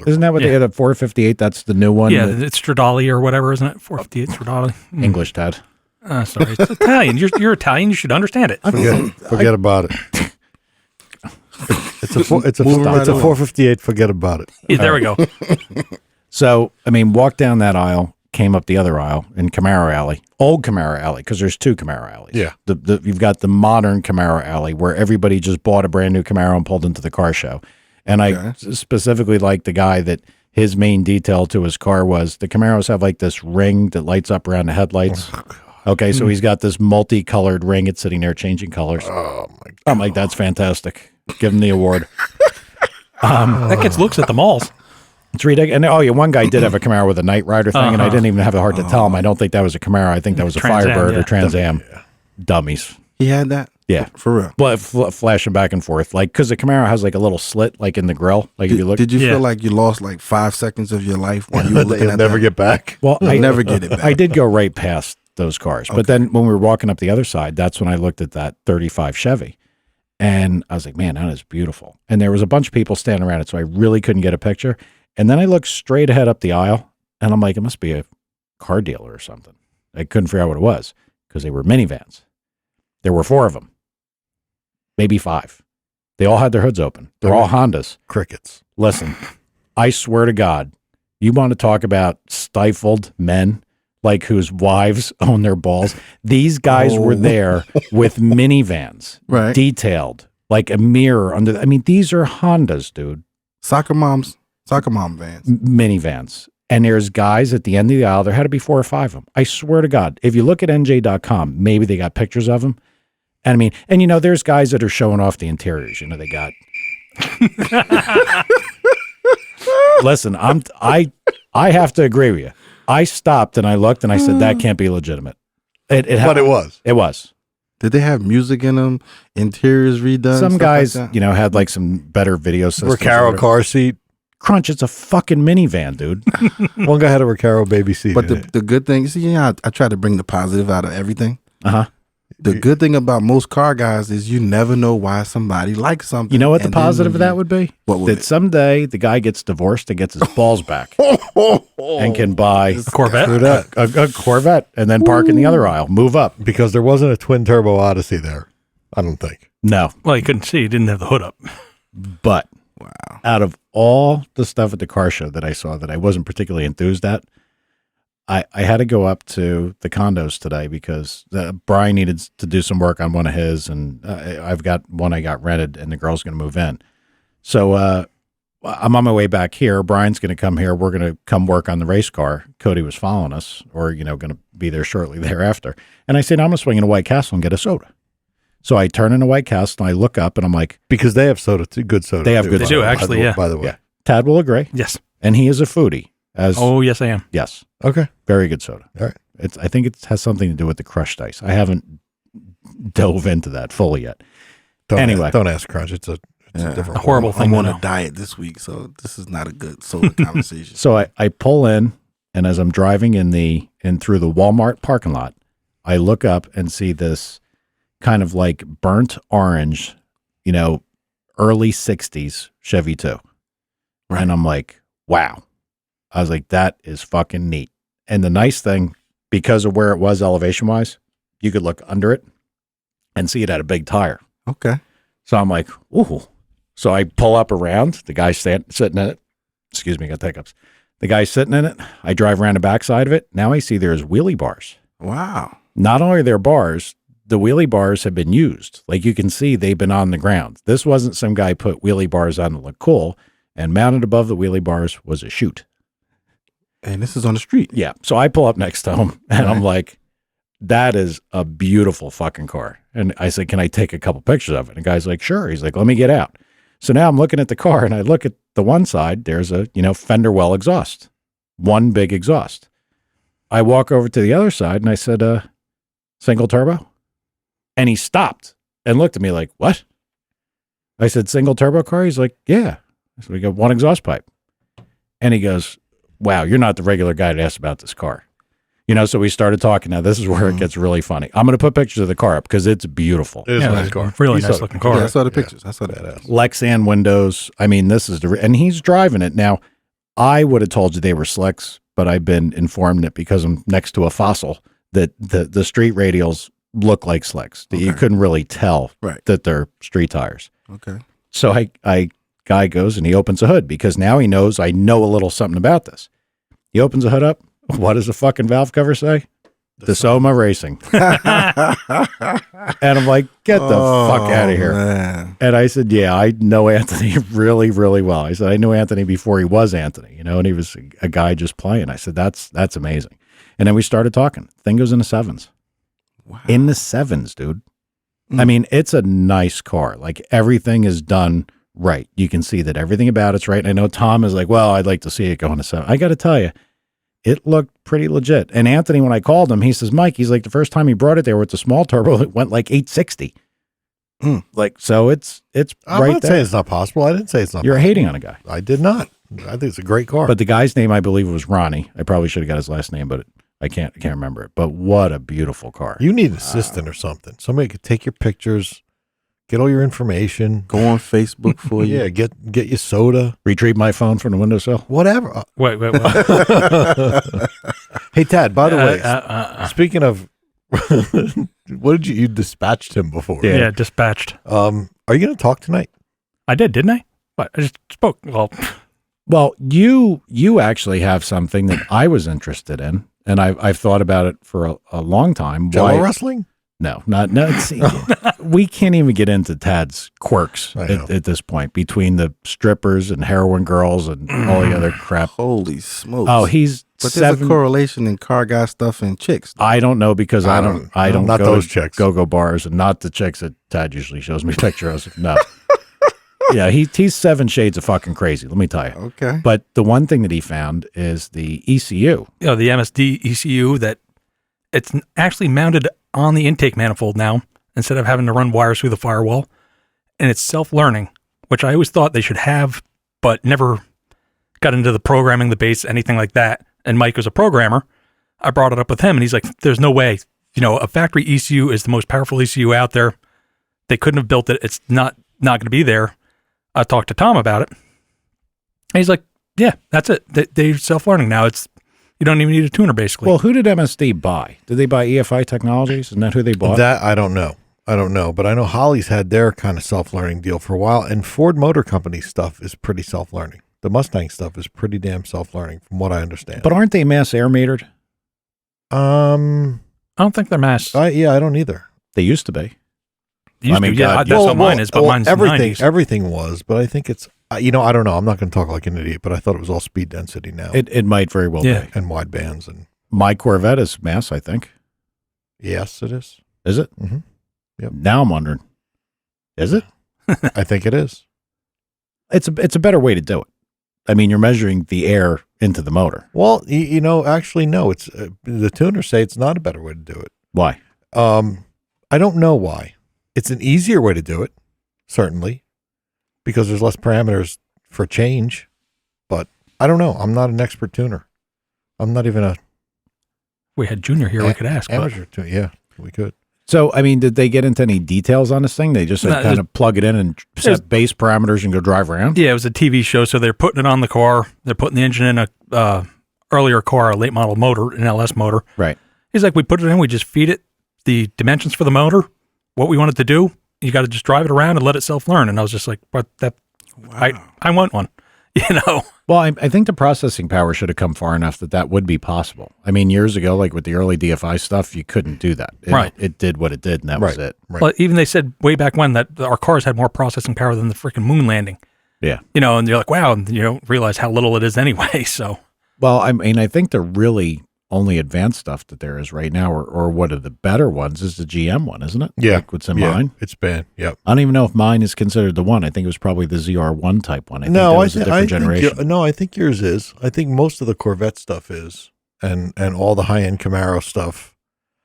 Isn't that what they had at 458? That's the new one. Yeah, it's Stradale or whatever, isn't it? 458 Stradale. English, Ted. Sorry, it's Italian. You're Italian. You should understand it. Forget about it. It's a 458. Forget about it. Yeah, there we go. So, I mean, walk down that aisle, came up the other aisle in Camaro Alley, old Camaro Alley, because there's two Camaro Alleys. Yeah. You've got the modern Camaro Alley where everybody just bought a brand new Camaro and pulled into the car show. And I specifically like the guy that his main detail to his car was the Camaros have like this ring that lights up around the headlights. Okay, so he's got this multicolored ring. It's sitting there changing colors. Oh, my God. I'm like, that's fantastic. Give him the award. That gets looks at the malls. It's ridiculous. And one guy did have a Camaro with a Night Rider thing, and I didn't even have the heart to tell him. I don't think that was a Camaro. I think that was a Trans Am, Firebird or yeah. Trans Am. Dummies. He had that? Yeah. For real. Well, flashing back and forth. Like, because the Camaro has like a little slit, like in the grill. Like if you look. Did you Yeah. feel like you lost like 5 seconds of your life when you were looking You'll at never that? get back. Well, You'll never get it back. I did go right past those cars. But then when we were walking up the other side, that's when I looked at that 35 Chevy. And I was like, man, that is beautiful. And there was a bunch of people standing around it, so I really couldn't get a picture. And then I looked straight ahead up the aisle, and I'm like, it must be a car dealer or something. I couldn't figure out what it was because they were minivans. There were 4 of them, maybe 5. They all had their hoods open. They're all Hondas. Crickets. Listen, I swear to God, you want to talk about stifled men? like whose wives own their balls. These guys were there with minivans, Right. detailed, like a mirror under. I mean, these are Hondas, dude. Soccer mom vans. Minivans. And there's guys at the end of the aisle. There had to be 4 or 5 of them. I swear to God, if you look at NJ.com, maybe they got pictures of them. And I mean, and you know, there's guys that are showing off the interiors. You know, they got. Listen, I have to agree with you. I stopped and I looked and I said that can't be legitimate. But it was. It was. Did they have music in them? Interiors redone? Some stuff guys, like that? you know, had like some better video systems. Recaro car seat. Crunch, it's a fucking minivan, dude. One guy had a Recaro baby seat. But in it. the good thing, see, yeah, I try to bring the positive out of everything. Uh-huh. The good thing about most car guys is you never know why somebody likes something. You know what the and then positive of you- that would be? What would That it? someday the guy gets divorced and gets his balls back and can buy A Corvette. True that. a Corvette and then park in the other aisle, move up. Because there wasn't a twin turbo Odyssey there. I don't think. No, Well, you couldn't see. He didn't have the hood up. but Wow. out of all the stuff at the car show that I saw that I wasn't particularly enthused at, I had to go up to the condos today because Brian needed to do some work on one of his, and I've got one I got rented, and the girl's going to move in. So I'm on my way back here. Brian's going to come here. We're going to come work on the race car. Cody was following us, or going to be there shortly thereafter. And I said, I'm going to swing into White Castle and get a soda. So I turn into White Castle and I look up and I'm like, Because they have soda too. Good soda. They have too, good by They do, the way. actually, yeah. By the way. yeah, Tad will agree, Yes. and he is a foodie. As Oh, yes, I am. yes, Okay. very good soda. All right. I think it has something to do with the crushed ice. I haven't dove into that fully yet. Anyway. Don't ask Crunch. It's a different A horrible I'm thing. on to a know. diet this week, so this is not a good soda conversation. So I pull in, and as I'm driving in through the Walmart parking lot, I look up and see this kind of like burnt orange, early 60s Chevy 2. Right. And I'm like, wow. I was like, that is fucking neat. And the nice thing, because of where it was elevation wise, you could look under it and see it had a big tire. Okay. So I'm like, ooh. So I pull up around. The guy's sitting in it. Excuse me, got the hiccups. The guy's sitting in it. I drive around the backside of it. Now I see there's wheelie bars. Wow. Not only are there bars, the wheelie bars have been used. Like you can see, they've been on the ground. This wasn't some guy put wheelie bars on to look cool. And mounted above the wheelie bars was a chute. And this is on the street. Yeah. So I pull up next to him and I'm like, that is a beautiful fucking car. And I said, can I take a couple pictures of it? And the guy's like, sure. He's like, let me get out. So now I'm looking at the car and I look at the one side, there's a, fender well exhaust, one big exhaust. I walk over to the other side and I said, single turbo? And he stopped and looked at me like, what? I said, single turbo car? He's like, yeah. So we got one exhaust pipe. And he goes, wow, you're not the regular guy to ask about this car. So we started talking. Now, this is where it gets really funny. I'm going to put pictures of the car up because it's beautiful. It is Yeah, a nice car. Really You nice saw- looking car. Yeah, I saw the pictures. I saw that. Lexan windows. I mean, this is and he's driving it. Now, I would have told you they were slicks, but I've been informed that because I'm next to a fossil that the street radials look like slicks. That you Okay. couldn't really tell Right. that they're street tires. Okay. So guy goes and he opens the hood because now he knows I know a little something about this. He opens the hood up. What does the fucking valve cover say? DeSoma Racing. And I'm like, get the fuck out of here. Man. And I said, yeah, I know Anthony really, really well. I said, I knew Anthony before he was Anthony, and he was a guy just playing. I said, that's amazing. And then we started talking. Thing goes in the 7s. Wow. In the 7s, dude. I mean, it's a nice car. Like everything is done right. You can see that everything about it's right. And I know Tom is like, well, I'd like to see it go in a 7. I got to tell you, it looked pretty legit. And Anthony, when I called him, he says, Mike, he's like, the first time he brought it there with the small turbo, it went like 860. Like, so it's I'm right not there. saying it's not possible. I didn't say it's not You're possible. hating on a guy. I did not. I think it's a great car. But the guy's name, I believe, was Ronnie. I probably should have got his last name, but I can't remember it. But what a beautiful car. you need an assistant or something. Somebody could take your pictures, get all your information. Go on Facebook for you. Yeah, get you soda, Retrieve my phone from the windowsill. whatever. Wait. Hey, Tad, by the way, speaking of, what did you dispatched him before? Yeah. Yeah, dispatched. Are you going to talk tonight? I did, didn't I? What? I just spoke. Well, Well, you actually have something that I was interested in, and I've thought about it for a long time. Jello wrestling? No, not no. See, we can't even get into Tad's quirks at this point between the strippers and heroin girls and all the other crap. Holy smokes! Oh, but there's a correlation in car guy stuff and chicks. I don't know because I don't not go those to chicks. Go-go bars and not the chicks that Tad usually shows me pictures of. No. Yeah, he's 7 shades of fucking crazy, let me tell you. Okay. But the one thing that he found is the ECU. You know, the MSD ECU, that it's actually mounted on the intake manifold now instead of having to run wires through the firewall. And it's self-learning, which I always thought they should have, but never got into the programming, the base, anything like that. And Mike was a programmer. I brought it up with him, and he's like, there's no way. You know, a factory ECU is the most powerful ECU out there. They couldn't have built it. It's not going to be there. I talked to Tom about it. And he's like, yeah, that's it. They're self-learning now. You don't even need a tuner, basically. Well, who did MSD buy? Did they buy EFI Technologies? Isn't that who they bought? That I don't know. But I know Holly's had their kind of self-learning deal for a while, and Ford Motor Company stuff is pretty self-learning. The Mustang stuff is pretty damn self-learning, from what I understand. But aren't they mass air metered? I don't think they're mass. I don't either. They used to be. That's what mine is, but mine's everything. 90s. Everything was, but I think it's. I don't know. I'm not going to talk like an idiot, but I thought it was all speed density now. It might very well be. And wide bands and. My Corvette is mass, I think. Yes, it is. Is it? Mm-hmm. Yep. Now I'm wondering, is it? I think it is. It's a better way to do it. I mean, you're measuring the air into the motor. Well, actually, no. It's the tuners say it's not a better way to do it. Why? I don't know why. It's an easier way to do it, certainly, because there's less parameters for change. But I don't know. I'm not an expert tuner. I'm not even a. We had Junior here. We could ask. Amateur tuner. Yeah, we could. So, I mean, did they get into any details on this thing? They just kind of plug it in and set base parameters and go drive around? Yeah, it was a TV show, so they're putting it on the car. They're putting the engine in a earlier car, a late model motor, an LS motor. Right. He's like, we put it in, we just feed it the dimensions for the motor, what we want it to do. You got to just drive it around and let it self-learn. And I was just like, "What? Wow. I want one." Well, I think the processing power should have come far enough that would be possible. I mean, years ago, like with the early DFI stuff, you couldn't do that. It did what it did, and that was it. Right. Well, even they said way back when that our cars had more processing power than the freaking moon landing. Yeah. And you're like, wow, and you don't realize how little it is anyway. So. Well, I mean, I think the really only advanced stuff that there is right now, or one of the better ones, is the GM one, isn't it? Yeah. Like what's in mine? It's been, yep. I don't even know if mine is considered the one. I think it was probably the ZR1 type one. I think that was a different generation. I think yours is. I think most of the Corvette stuff is, and all the high-end Camaro stuff.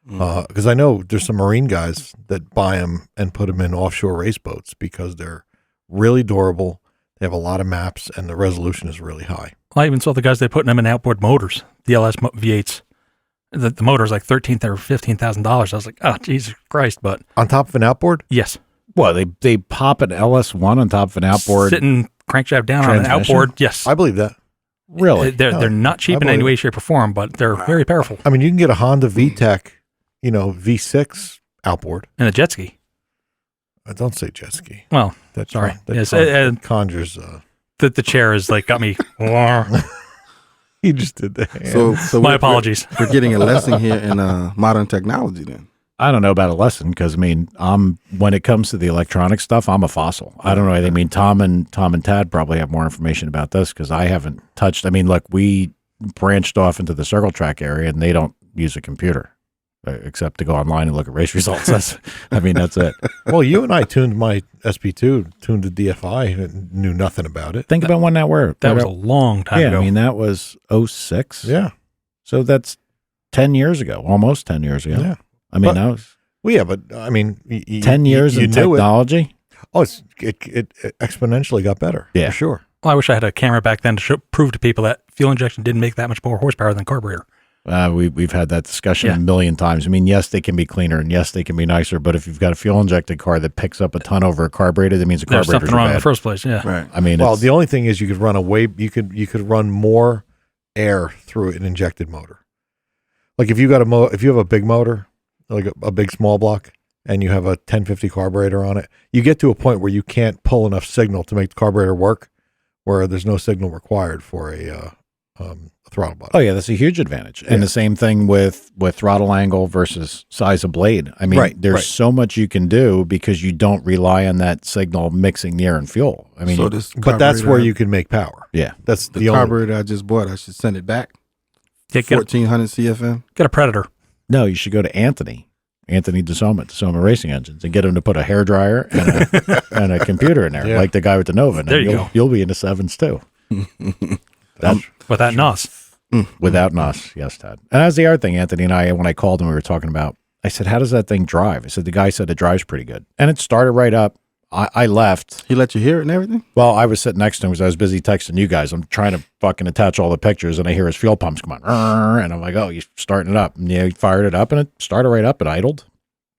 Because I know there's some Marine guys that buy them and put them in offshore race boats because they're really durable. They have a lot of maps, and the resolution is really high. I even saw the guys, they putting them in outboard motors, the LS V8s. The motor's like $13,000 or $15,000. I was like, oh, Jesus Christ. But on top of an outboard? Yes. Well, they pop an LS1 on top of an outboard. Sitting crankshaft down on an outboard. Yes. I believe that. Really? They're not cheap in any way, shape, or form, but they're very powerful. I mean, you can get a Honda VTEC, V6 outboard. And a jet ski. Don't say jet ski. Well, that's sorry. That conjures. The chair is like got me. He just did that. So my apologies. We're getting a lesson here in modern technology then. I don't know about a lesson because, I mean, when it comes to the electronic stuff, I'm a fossil. I don't know anything. I mean, Tom and Tad probably have more information about this because I haven't touched. I mean, look, we branched off into the circle track area and they don't use a computer except to go online and look at race results. That's it. Well, you and I tuned my SP2, tuned the DFI, and knew nothing about it. Think about when that were. That was a long time ago. I mean, that was 06. Yeah. So that's 10 years ago, almost 10 years ago. Yeah. I mean, that was. Well, yeah, but I mean, 10 years in technology. Oh, it exponentially got better. Yeah. For sure. Well, I wish I had a camera back then to prove to people that fuel injection didn't make that much more horsepower than carburetor. We've had that discussion a million times. I mean, yes, they can be cleaner and yes, they can be nicer, but if you've got a fuel injected car that picks up a ton over a carburetor, that means the carburetor's something wrong bad. in the first place. Yeah, right. I mean, the only thing is you could run you could run more air through an injected motor. Like if you got if you have a big motor, like a big small block, and you have a 1050 carburetor on it, you get to a point where you can't pull enough signal to make the carburetor work. where there's no signal required for a throttle body. Oh yeah, that's a huge advantage. And the same thing with throttle angle versus size of blade. I mean, there's so much you can do because you don't rely on that signal mixing the air and fuel. I mean, So but that's where you can make power. yeah. That's the carburetor I just bought. I should send it back. Get 1400 CFM. a Predator. No, you should go to Anthony DeSoma Racing Engines, and get him to put a hairdryer and and a computer in there, like the guy with the Nova. And there you go. You'll be into sevens too. Without NOS. Without NOS, yes, Todd. And that's the other thing, Anthony and I, when I called him, we were talking about, I said, how does that thing drive? I said, the guy said it drives pretty good. And it started right up. I left. He let you hear it and everything? Well, I was sitting next to him because I was busy texting you guys. I'm trying to fucking attach all the pictures, and I hear his fuel pumps come on. And I'm like, oh, you're starting it up. And he fired it up, and it started right up. It idled.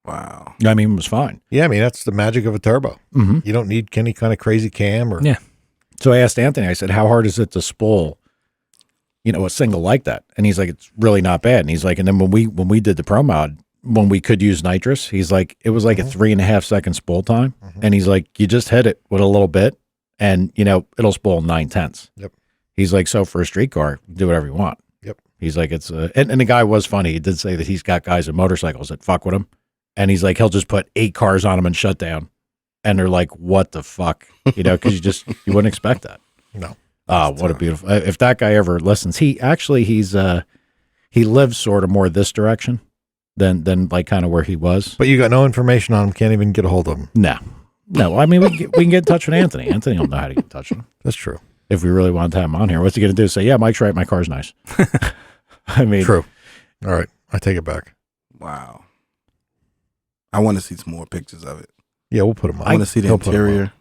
Wow. I mean, it was fine. Yeah, I mean, that's the magic of a turbo. Mm-hmm. You don't need any kind of crazy cam or. Yeah. So I asked Anthony, I said, how hard is it to spool, a single like that? And he's like, it's really not bad. And he's like, and then when we did the Pro Mod, when we could use nitrous, he's like, it was like a 3.5 second spool time. And he's like, you just hit it with a little bit and, it'll spool 9/10. Yep. He's like, so for a street car, do whatever you want. Yep. He's like, and the guy was funny. He did say that he's got guys in motorcycles that fuck with him. And he's like, he'll just put 8 cars on him and shut down. And they're like, what the fuck? Because you wouldn't expect that. No. Oh, what a beautiful, if that guy ever listens, he lives sort of more this direction than like kind of where he was. But you got no information on him, can't even get a hold of him. No. I mean, we can get in touch with Anthony. Anthony will know how to get in touch with him. That's true. If we really want to have him on here, what's he going to do? Say, yeah, Mike's right. My car's nice. I mean, true. All right. I take it back. Wow. I want to see some more pictures of it. Yeah, we'll put them on. I want to see the interior.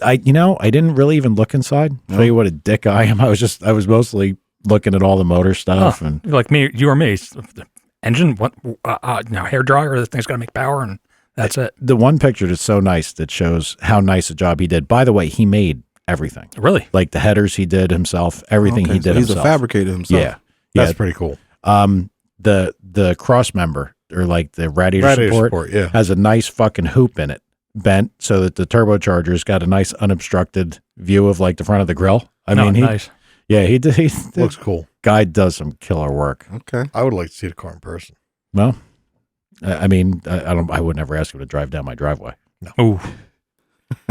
I didn't really even look inside. Tell you what a dick I am. I was mostly looking at all the motor stuff and like me, you or me. The engine, what? Hair dryer. The thing's got to make power, and that's it. The one picture that's so nice that shows how nice a job he did. By the way, he made everything. Really, like the headers he did himself. Everything he did himself. He's a fabricator himself. Yeah, that's pretty cool. The cross member or like the radiator support has a nice fucking hoop in it, bent so that the turbocharger's got a nice unobstructed view of like the front of the grill. I mean, nice. Yeah, he did. Looks cool. Guy does some killer work. Okay. I would like to see the car in person. Well, I mean, I would never ask him to drive down my driveway. No. Ooh.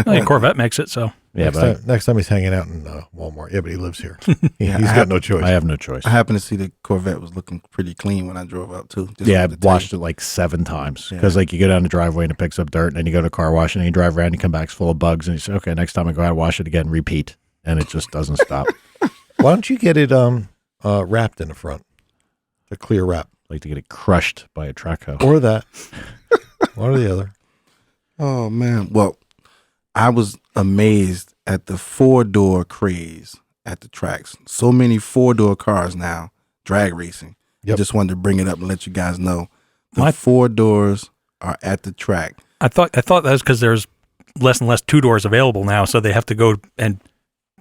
Well, Corvette makes it, so. Yeah, next time he's hanging out in Walmart. Yeah, but he lives here. He's got no choice. I have no choice. I happened to see the Corvette was looking pretty clean when I drove up too. Yeah, I washed it like 7 times because like you go down the driveway and it picks up dirt, and then you go to car wash and then you drive around and you come back, it's full of bugs, and you say, okay, next time I go out, wash it again, repeat, and it just doesn't stop. Why don't you get it wrapped in the front? A clear wrap. Like to get it crushed by a track hoe. Or that. One or the other. Oh man. Well, I was amazed at the 4-door craze at the tracks. So many 4-door cars now, drag racing. Yep. Just wanted to bring it up and let you guys know. The 4 doors are at the track. I thought that was because there's less and less 2-doors available now, so they have to go and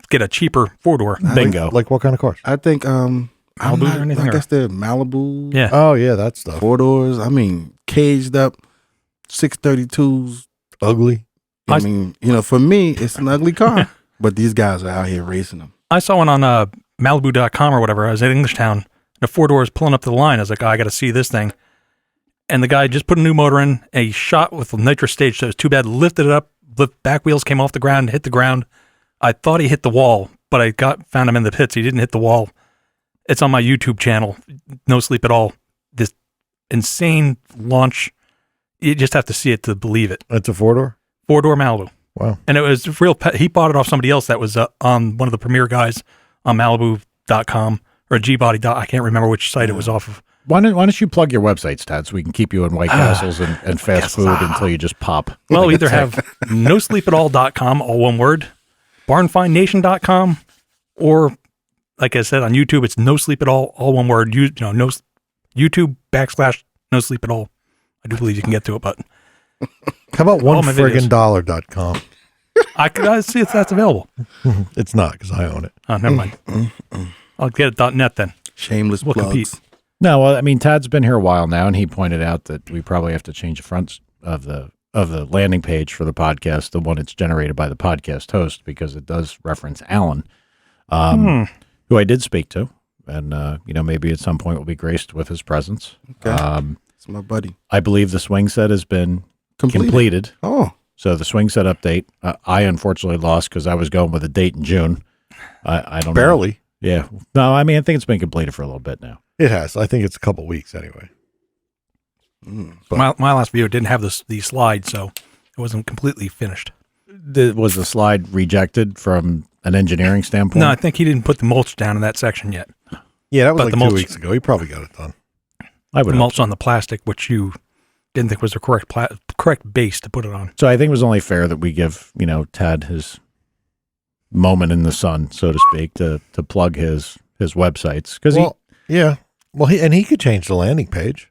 get a cheaper 4-door. Bingo. Like what kind of cars? I think Malibu or anything? I guess they're Malibu. Yeah. Oh yeah, that stuff. 4 doors. I mean, caged up 632s. Ugly. I mean, for me, it's an ugly car, but these guys are out here racing them. I saw one on Malibu.com or whatever. I was at Englishtown. The 4-doors pulling up to the line. I was like, oh, I got to see this thing. And the guy just put a new motor in, and he shot with the nitrous stage. So it was too bad. Lifted it up. The back wheels came off the ground, hit the ground. I thought he hit the wall, but I found him in the pits. He didn't hit the wall. It's on my YouTube channel. No Sleep at All. This insane launch. You just have to see it to believe it. It's a 4-door? 4-door Malibu. Wow. And it was real. He bought it off somebody else that was on one of the premier guys on Malibu.com or G-Body. I can't remember which site it was off of. Why don't you plug your websites, Tad, so we can keep you in White Castles and fast food until you just pop? Well, either have nosleepatal.com, all one word, barnfinednation.com, or like I said on YouTube, it's No Sleep at All, all one word. YouTube.com/No Sleep at All. I do believe you can get to it, but how about $1friggin$.com? I could see if that's available. It's not because I own it. Oh, never mind. I'll get it .net then. Shameless We'll plugs. compete. No, well, I mean, Tad's been here a while now, and he pointed out that we probably have to change the front of the the landing page for the podcast, the one that's generated by the podcast host, because it does reference Alan, who I did speak to, and maybe at some point we'll be graced with his presence. Okay. It's my buddy. I believe the swing set has been completed. Oh, so the swing set update, I unfortunately lost because I was going with a date in June. I don't Barely. know. Yeah. No, I mean, I think it's been completed for a little bit now. It has. I think it's a couple weeks anyway. My last video didn't have the slide, so it wasn't completely finished. Was the slide rejected from an engineering standpoint? No, I think he didn't put the mulch down in that section yet. Yeah, that was But like the 2 mulch- weeks ago. He probably got it done. I would The hope mulch on the plastic, which you didn't think was the correct base to put it on. So I think it was only fair that we give, Tad his moment in the sun, so to speak, to plug his websites. Because yeah. Well, he could change the landing page.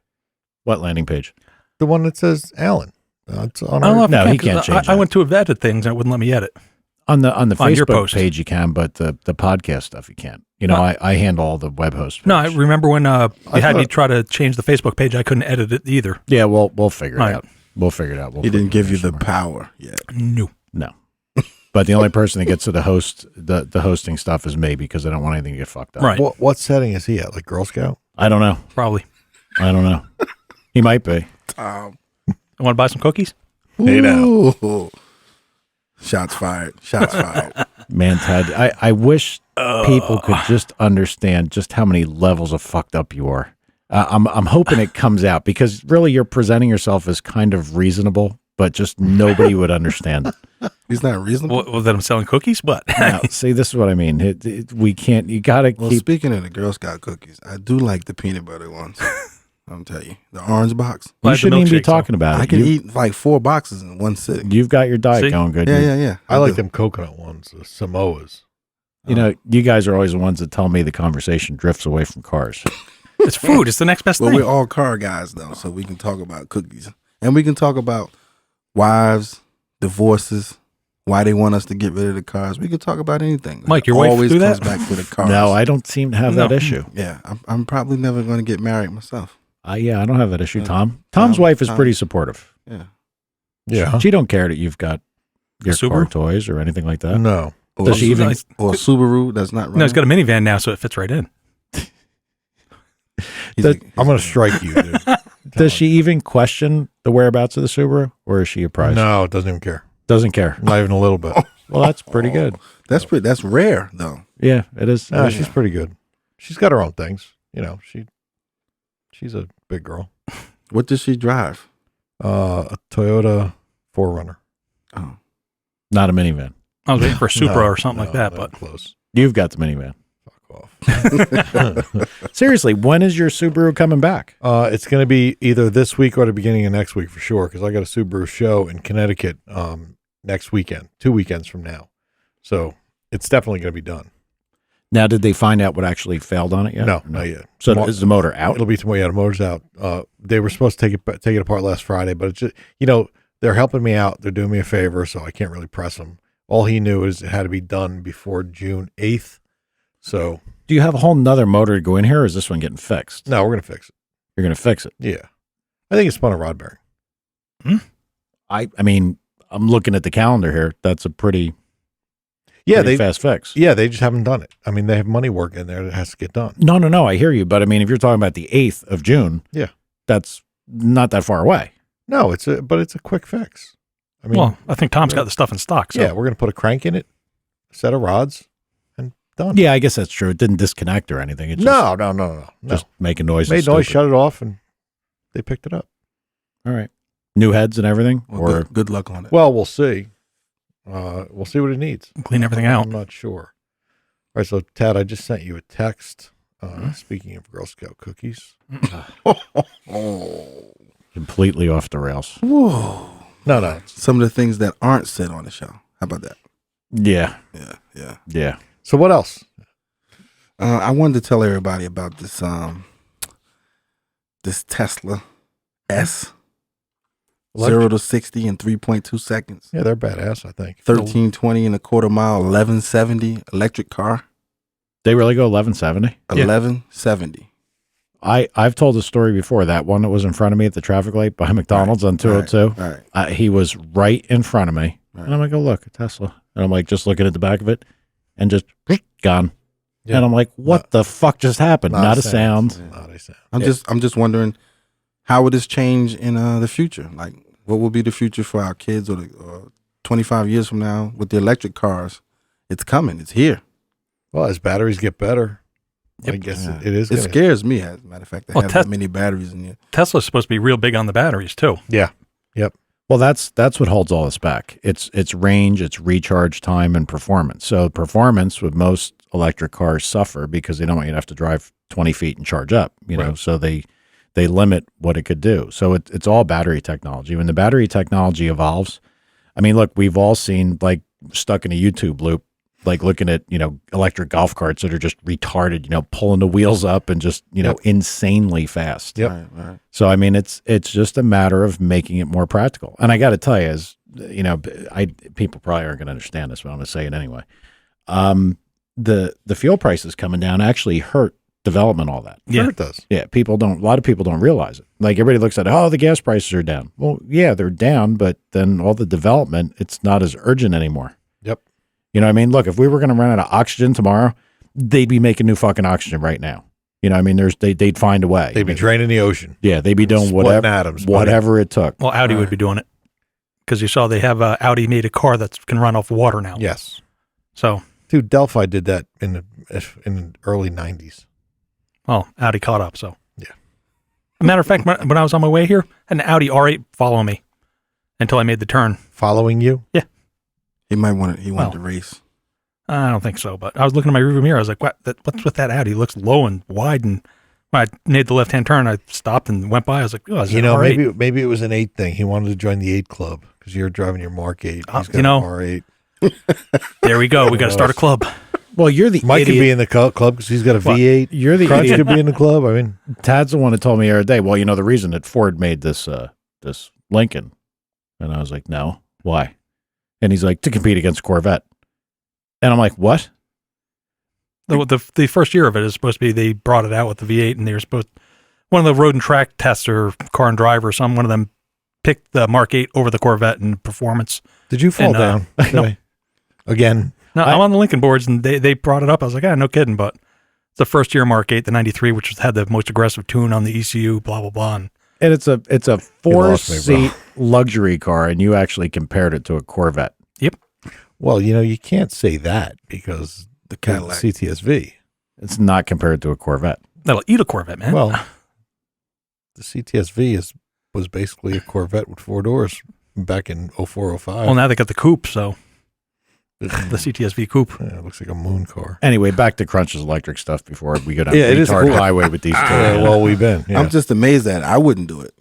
what landing page? The one that says Alan. It's on I don't know if No, you he can, 'cause can't change I that. went to edit things and it wouldn't let me edit. On the On your Facebook post. page you can, but the podcast stuff you can't. I handle all the web host. No, I page. remember when you had me thought- try to change the Facebook page. I couldn't edit it either. Yeah, we'll figure it Right. out. We'll figure it out. We'll he didn't figure give it you out the somewhere. power yet. No. No. But the only person that gets to the hosting stuff is me, because I don't want anything to get fucked up. Right. What setting is he at? Like Girl Scout? I don't know. Probably. I don't know. He might be. I want to buy some cookies? Hey, now. Ooh. Shots fired. Shots fired. Man, Ted, I wish people could just understand just how many levels of fucked up you are. I'm hoping it comes out, because really you're presenting yourself as kind of reasonable, but just nobody would understand. He's not reasonable. Well, that I'm selling cookies? What? Now, see, this is what I mean. We can't. You got to Well, keep. speaking of the Girl Scout cookies, I do like the peanut butter ones. I'm telling you, the orange box. You Like the shouldn't even be milkshakes, though. talking about it. I can eat like 4 boxes in one sitting. You've got your diet See? going good. Yeah. I like do. them coconut ones, the Samoas. You guys are always the ones that tell me the conversation drifts away from cars. It's food. It's the next best Well, thing. we're all car guys though, so we can talk about cookies, and we can talk about wives, divorces, why they want us to get rid of the cars. We can talk about anything. Mike, your It wife always do comes that? back to the cars. No, I don't seem to have that No. issue. Yeah, I'm probably never going to get married myself. Yeah, I don't have that issue, Yeah. Tom's wife is Tom. pretty supportive. Yeah. Yeah. She don't care that you've got your car Subaru? toys or anything like that. No. Or, Does she even- or a Subaru that's not running. No, he's got a minivan now, so it fits right in. He's Does- I'm going to strike you, dude. Does she even question the whereabouts of the Subaru, or is she apprised? No, it doesn't even care. Doesn't care. Not even a little bit. Well, that's pretty good. That's rare though. Yeah, it is. No, she's pretty good. She's got her own things. She's a big girl. What does she drive? A Toyota 4Runner. Oh, Not a minivan. I was waiting for a Supra No, or something like no, that, not but close. You've got the minivan. Fuck off. Seriously, when is your Subaru coming back? It's going to be either this week or the beginning of next week for sure, because I got a Subaru show in Connecticut next weekend, 2 weekends from now. So it's definitely going to be done. Now, did they find out what actually failed on it yet? No, not yet. So is the motor out? It'll be tomorrow. Yeah, the motor's out. They were supposed to take it apart last Friday, but it's just, they're helping me out. They're doing me a favor, so I can't really press them. All he knew is it had to be done before June 8th. So Do you have a whole nother motor to go in here, or is this one getting fixed? no, we're going to fix it. You're going to fix it. Yeah. I think it's spun a rod bearing. I mean, I'm looking at the calendar here. That's a pretty fast fix. Yeah, they just haven't done it. I mean, they have money work in there that has to get done. No. I hear you. But I mean, if you're talking about the 8th of June, Yeah. that's not that far away. No, it's a quick fix. I mean, well, I think Tom's got the stuff in stock. So yeah, we're going to put a crank in it, a set of rods, and done. Yeah, I guess that's true. It didn't disconnect or anything. It just, No. just make a noise. Made and noise, stupid. shut it off, and they picked it up. All right. New heads and everything? well, or good luck on it. Well, we'll see. We'll see what it needs. clean everything out. I'm not sure. All right, so Tad, I just sent you a text. Speaking of Girl Scout cookies. Oh, completely off the rails. whoa! No. Some of the things that aren't said on the show. How about that? Yeah. Yeah. So what else? I wanted to tell everybody about this this Tesla S. 0 to 60 in 3.2 seconds. Yeah, they're badass, I think. 1320 and a quarter mile, 1170 electric car. They really go 1170? Yeah. 1170. I've told the story before. That one that was in front of me at the traffic light by McDonald's on 202. Right. He was right in front of me, and I'm like, "Oh, look, a Tesla." And I'm like, just looking at the back of it, and just gone. Yeah. And I'm like, "What the fuck just happened?" Not a sound. Yeah. Not a sound. I'm just wondering how would this change in the future? Like, what will be the future for our kids, or 25 years from now with the electric cars? It's coming. It's here. Well, as batteries get better. Yep. I guess it is. It scares me, as a matter of fact, to have that many batteries in here. Tesla's supposed to be real big on the batteries too. Yeah. Yep. Well, that's what holds all this back. It's range, it's recharge time, and performance. So performance with most electric cars suffer because they don't want you to have to drive 20 feet and charge up. You know, so they limit what it could do. So it's all battery technology. When the battery technology evolves, I mean, look, we've all seen, like, stuck in a YouTube loop, like looking at, electric golf carts that are just retarded, pulling the wheels up and just, insanely fast. Yep. Right. So, I mean, it's just a matter of making it more practical. And I got to tell you, people probably aren't going to understand this, but I'm going to say it anyway. The fuel prices coming down actually hurt development, all that. Yeah, it does. Yeah. A lot of people don't realize it. Like, everybody looks at, the gas prices are down. Well, yeah, they're down, but then all the development, it's not as urgent anymore. Yep. You know what I mean? Look, if we were going to run out of oxygen tomorrow, they'd be making new fucking oxygen right now. You know what I mean? They'd find a way. They'd be draining the ocean. Yeah, they'd be doing whatever it took. Well, Audi would be doing it because you saw they have Audi made a car that can run off water now. Yes. So, dude, Delphi did that in the early 90s. Well, Audi caught up. So, yeah. As a matter of fact, when I was on my way here, an Audi R8 following me until I made the turn. Following you? Yeah. He wanted to race. I don't think so, but I was looking at my rearview mirror. I was like, what's with that Audi? It looks low and wide. And when I made the left-hand turn, I stopped and went by. I was like, oh, is it R8? maybe it was an 8 thing. He wanted to join the 8 club because you're driving your Mark 8. He's got an R8. There we go. We got to start a club. Well, you're the Mike idiot. could be in the club because he's got a V8. You're the Crunch idiot. could be in the club. I mean, Tad's the one that told me the other day, well, the reason that Ford made this Lincoln. And I was like, no, why? And he's like, to compete against Corvette. And I'm like, what? The first year of it is supposed to be, they brought it out with the V8 and they were supposed, one of the road and track tests or car and drive or some, one of them picked the Mark 8 over the Corvette in performance. did you fall down? No. Again? No, I'm on the Lincoln boards and they brought it up. I was like, no kidding. But it's the first year Mark 8, the 93, which had the most aggressive tune on the ECU, blah, blah, blah. And it's a 4-seat luxury car, and you actually compared it to a Corvette. Yep. Well, you can't say that because The Cadillac. CTSV. It's not compared to a Corvette. That'll eat a Corvette, man. Well, the CTSV was basically a Corvette with 4 doors back in 04, 05. Well, now they got the coupe, so the CTSV coupe. Yeah, it looks like a moon car. Anyway, back to Crunch's electric stuff before we go down Yeah, it is retard cool. highway with these two. Yeah, well, we've been. Yeah. I'm just amazed at it. I wouldn't do it.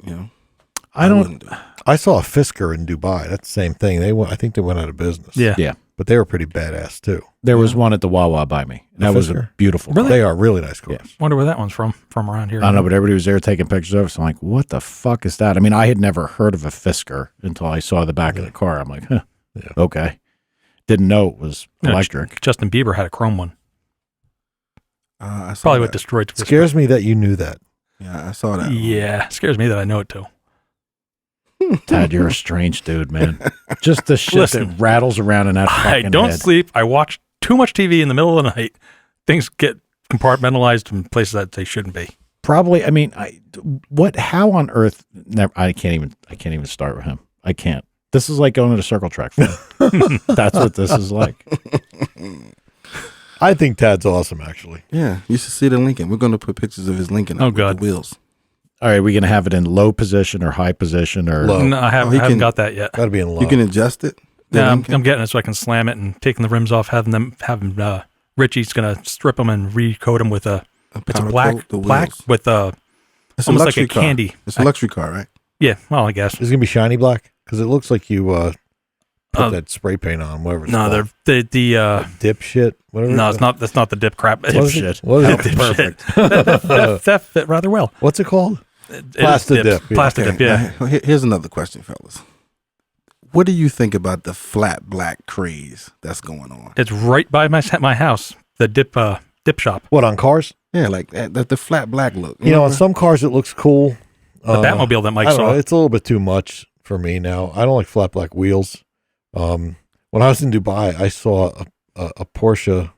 I wouldn't do it. I saw a Fisker in Dubai. That's the same thing. I think they went out of business. Yeah. But they were pretty badass too. There was one at the Wawa by me. That was a Fisker? beautiful Really? car. They are really nice cars. Yeah. Wonder where that one's from around here. I don't know, but everybody was there taking pictures of it. So I'm like, what the fuck is that? I mean, I had never heard of a Fisker until I saw the back of the car. I'm like, okay. Didn't know it was electric. Justin Bieber had a chrome one. I saw Probably that. what destroyed Fisker. Scares me that you knew that. Yeah, I saw that. Yeah, scares me that I know it too. Tad, you're a strange dude, man. Just the shit Listen, that rattles around in that fucking I don't head. sleep. I watch too much TV in the middle of the night. Things get compartmentalized in places that they shouldn't be. Probably. I mean, how on earth? Never, I can't even start with him. I can't. This is like going to the circle track for him. That's what this is like. I think Tad's awesome, actually. Yeah, you should see the Lincoln. We're going to put pictures of his Lincoln. Oh, with God. the wheels. All right, we going to have it in low position or high position or Low. No, I haven't got that yet. Got to be in low. You can adjust it. the Yeah, I'm Lincoln? getting it so I can slam it and taking the rims off, having Richie's gonna strip them and recoat them with it's a powder black coat the black wheels. with It's almost like luxury a car. candy. It's a luxury car, right? Yeah, well, I guess. Is it going to be shiny black? Because it looks like you put Uh, that spray paint on, whatever it's No, called. they're the Dip shit, whatever. no, it's not. That's not the dip crap. What is Dipshit. it? What is it? Dip Perfect. shit. that fit rather well. What's it called? It is Plastic dip, yeah. Plastic dip. Yeah. Now, here's another question, fellas. What do you think about the flat black craze that's going on? It's right by my house. The dip shop. What, on cars? Yeah, like that the flat black look. You know, on some cars it looks cool. The Batmobile that Mike I don't know, saw. it's a little bit too much for me now. I don't like flat black wheels. When I was in Dubai, I saw a Porsche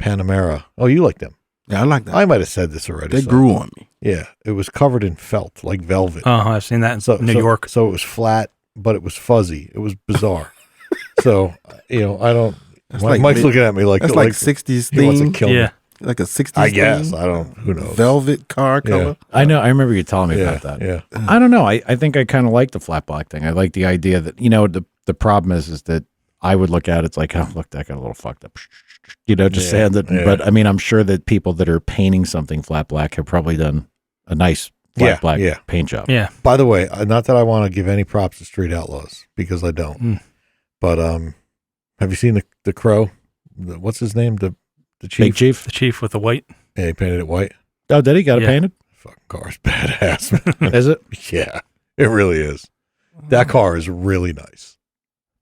Panamera. Oh, you like them? Yeah, I like that. I might have said this already. They grew on me. Yeah, it was covered in felt, like velvet. I've seen that in New York. So it was flat, but it was fuzzy. It was bizarre. So, you know, I don't. Mike's looking at me like that's like 60s theme. He wants to kill me. Like a 60s I guess. theme. I don't. Who knows? Velvet car color. Yeah. I know. I remember you telling me about that. Yeah. I don't know. I think I kind of like the flat black thing. I like the idea that, you know, the problem is that I would look at it, it's like, oh, look, that got a little fucked up. You know, just saying that. Yeah. But I mean, I'm sure that people that are painting something flat black have probably done a nice flat black paint job. Yeah. By the way, not that I want to give any props to Street Outlaws, because I don't. But have you seen the Crow? What's his name? The chief? Big Chief? The Chief with the white. Yeah, he painted it white. Oh, did he? Got it painted? Fucking car's badass, man. Is it? Yeah, it really is. That car is really nice.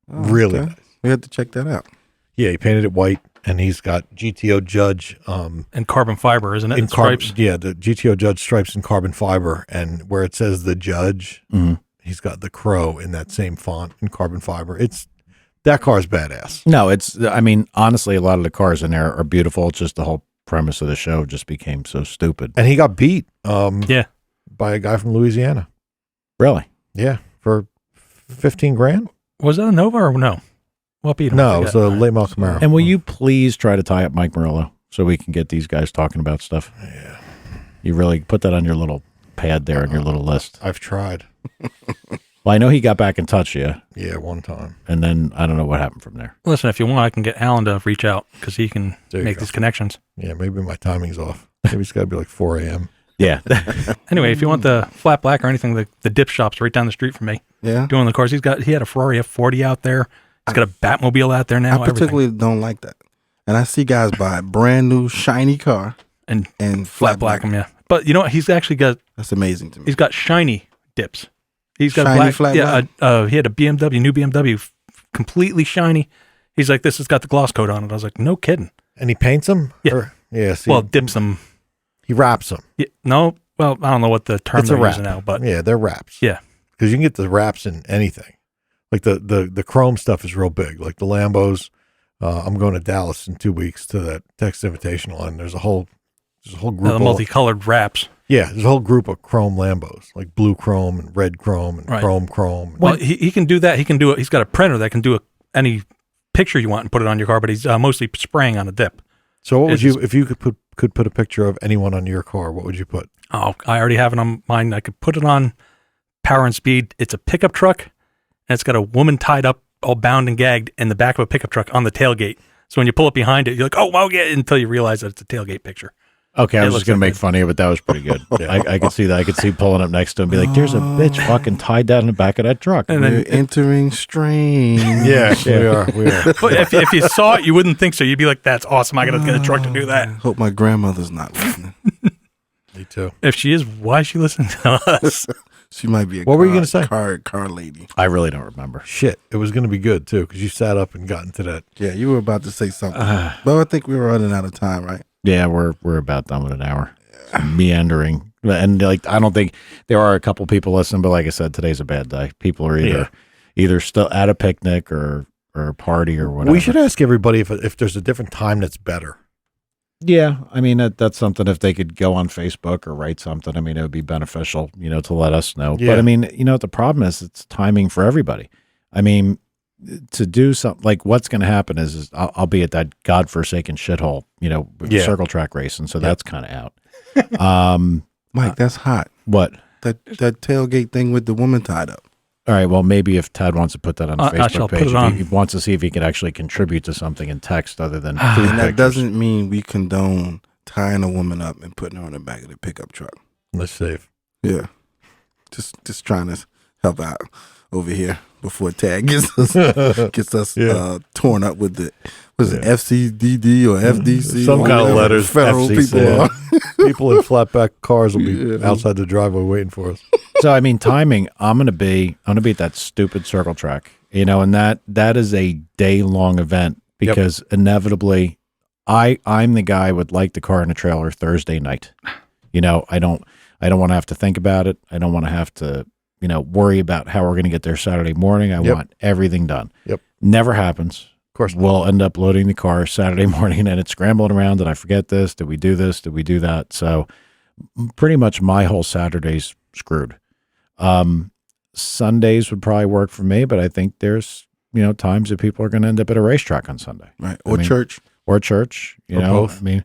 Really nice. We have to check that out. Yeah, he painted it white, and he's got GTO Judge and carbon fiber, isn't it? in stripes. Yeah, the GTO Judge stripes in carbon fiber, and where it says the Judge, he's got the Crow in that same font in carbon fiber. That car's badass. No, I mean, honestly, a lot of the cars in there are beautiful. It's just the whole premise of the show just became so stupid. And he got beat by a guy from Louisiana. Really? Yeah, for $15,000. Was that a Nova or no? What beat him? No, it was a late model Camaro. And will you please try to tie up Mike Murillo so we can get these guys talking about stuff? Yeah. You really put that on your little pad there on your little list. I've tried. Well, I know he got back in touch with you. Yeah, one time. And then I don't know what happened from there. Listen, if you want, I can get Alan to reach out because he can make these connections. Yeah, maybe my timing's off. Maybe it's got to be like 4 a.m. Yeah. Anyway, if you want the flat black or anything, the dip shop's right down the street from me. Yeah. Doing the cars. He had a Ferrari F40 out there. He's got a Batmobile out there now. I particularly don't like that. And I see guys buy a brand new shiny car and flat black them, yeah. But you know what? He's actually got. That's amazing to me. He's got shiny dips. He's got shiny black. Flat black. He had a new BMW, completely shiny. He's like, this has got the gloss coat on it. I was like, no kidding. And he paints them? Yeah. See, dips them. He wraps them. Yeah, no, well, I don't know what the term they're using now, but yeah, they're wraps. Yeah, because you can get the wraps in anything. Like the chrome stuff is real big. Like the Lambos. I'm going to Dallas in 2 weeks to that Texas Invitational, and there's a whole group the multicolored wraps. Yeah, there's a whole group of chrome Lambos, like blue chrome and red chrome and chrome. Well, he can do that. He can do it. He's got a printer that can do any picture you want and put it on your car, but he's mostly spraying on a dip. So what would you, if you could put a picture of anyone on your car, what would you put? Oh, I already have it on mine. I could put it on Power and Speed. It's a pickup truck, and it's got a woman tied up, all bound and gagged in the back of a pickup truck on the tailgate. So when you pull up behind it, you're like, oh, wow, yeah, until you realize that it's a tailgate picture. Okay, I was just going to make fun of you, but that was pretty good. I could see that. I could see pulling up next to him and be like, there's a bitch fucking tied down in the back of that truck. And then entering strange. Yeah, we are. But if you saw it, you wouldn't think so. You'd be like, that's awesome. I got to get a truck to do that. Hope my grandmother's not listening. Me too. If she is, why is she listening to us? She might be what were you going to say? Car lady. I really don't remember. Shit, it was going to be good too because you sat up and got into that. Yeah, you were about to say something. But I think we were running out of time, right? Yeah, we're about done with an hour. Meandering, and like I don't think there are a couple people listening, but like I said, today's a bad day. People are either still at a picnic or a party or whatever. We should ask everybody if there's a different time that's better. Yeah, I mean that's something. If they could go on Facebook or write something, I mean it would be beneficial, to let us know. Yeah. But I mean, the problem is it's timing for everybody. I mean, to do something like what's going to happen is I'll be at that godforsaken shithole, circle track race, and so that's kind of out. Mike, that's hot. What? That tailgate thing with the woman tied up. All right. Well, maybe if Tad wants to put that on the Facebook page, put it on. He wants to see if he can actually contribute to something in text other than food And that pictures. doesn't mean we condone tying a woman up and putting her in the back of the pickup truck. Let's save. Yeah, just trying to help out over here before Tad gets us torn up with the FCDD or FDC, some kind of letters. Federal FCC, people are. People in flatback cars will be outside the driveway waiting for us. So I mean, timing. I'm gonna be at that stupid circle track, and that is a day long event because inevitably I'm the guy would like the car in a trailer Thursday night. You know, I don't want to have to think about it. I don't want to have to, you know, worry about how we're going to get there Saturday morning. I want everything done. Yep. Never happens. Of course. We'll end up loading the car Saturday morning and it's scrambling around. Did I forget this? Did we do this? Did we do that? So pretty much my whole Saturday's screwed. Sundays would probably work for me, but I think there's, you know, times that people are going to end up at a racetrack on Sunday. Right. Or church. Or church, you Or know, both. I mean,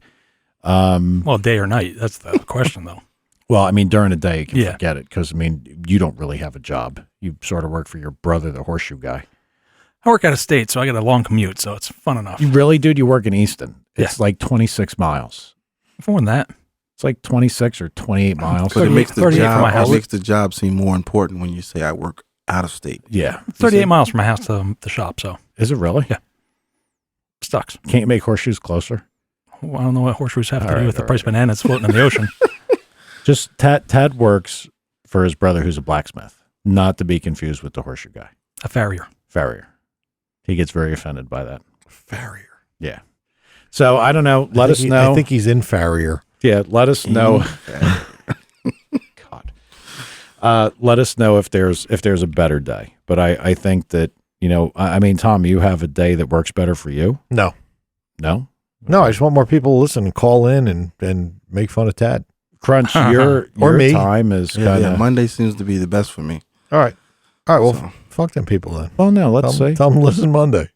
Well, day or night. That's the question, though. well, I mean, during the day, you can Yeah. forget it because, I mean, you don't really have a job. You sort of work for your brother, the horseshoe guy. I work out of state, so I got a long commute, so it's fun enough. You really, dude? You work in Easton. It's like 26 miles. More than that. It's like 26 or 28 miles. But it makes the 38 from my house. job seem more important when you say I work out of state. Yeah. 38 miles from my house to the shop, so Is it really? Yeah. Sucks. Can't you make horseshoes closer? Well, I don't know what horseshoes have to All do right, with the all price of bananas floating in the ocean. Just Tad works for his brother who's a blacksmith, not to be confused with the horseshoe guy. A farrier. Farrier. He gets very offended by that. Farrier. Yeah. So I don't know. Let us know. I think he's in Farrier. Yeah, let us know. God. Let us know if there's a better day. But I think that, you know, I mean, Tom, you have a day that works better for you? No. No? No, I just want more people to listen and call in and make fun of Tad. Crunch, your me. time is kind of... Yeah, Monday seems to be the best for me. All right. Well, So- fuck them people then. Well, no, let's see. Tell them to listen Monday.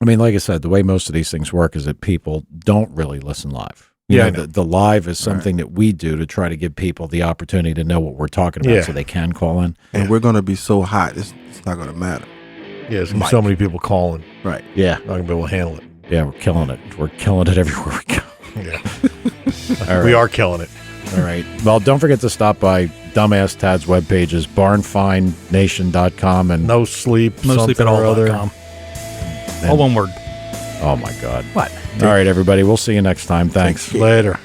I mean, like I said, the way most of these things work is that people don't really listen live. You Yeah, know, I know. the live is something that we do to try to give people the opportunity to know what we're talking about Yeah. so they can call in. And we're going to be so hot, it's not going to matter. Yeah, there's gonna be so many people calling. Right. Yeah. Not going to be able to handle it. Yeah, we're killing it. We're killing it everywhere we go. Yeah. All right. We are killing it. All right. Well, don't forget to stop by Dumbass Tad's webpages, barnfinenation.com and No sleep. No sleep at something or other. all.com. All one word. oh my God. What? All right, everybody. We'll see you next time. Thanks. Later.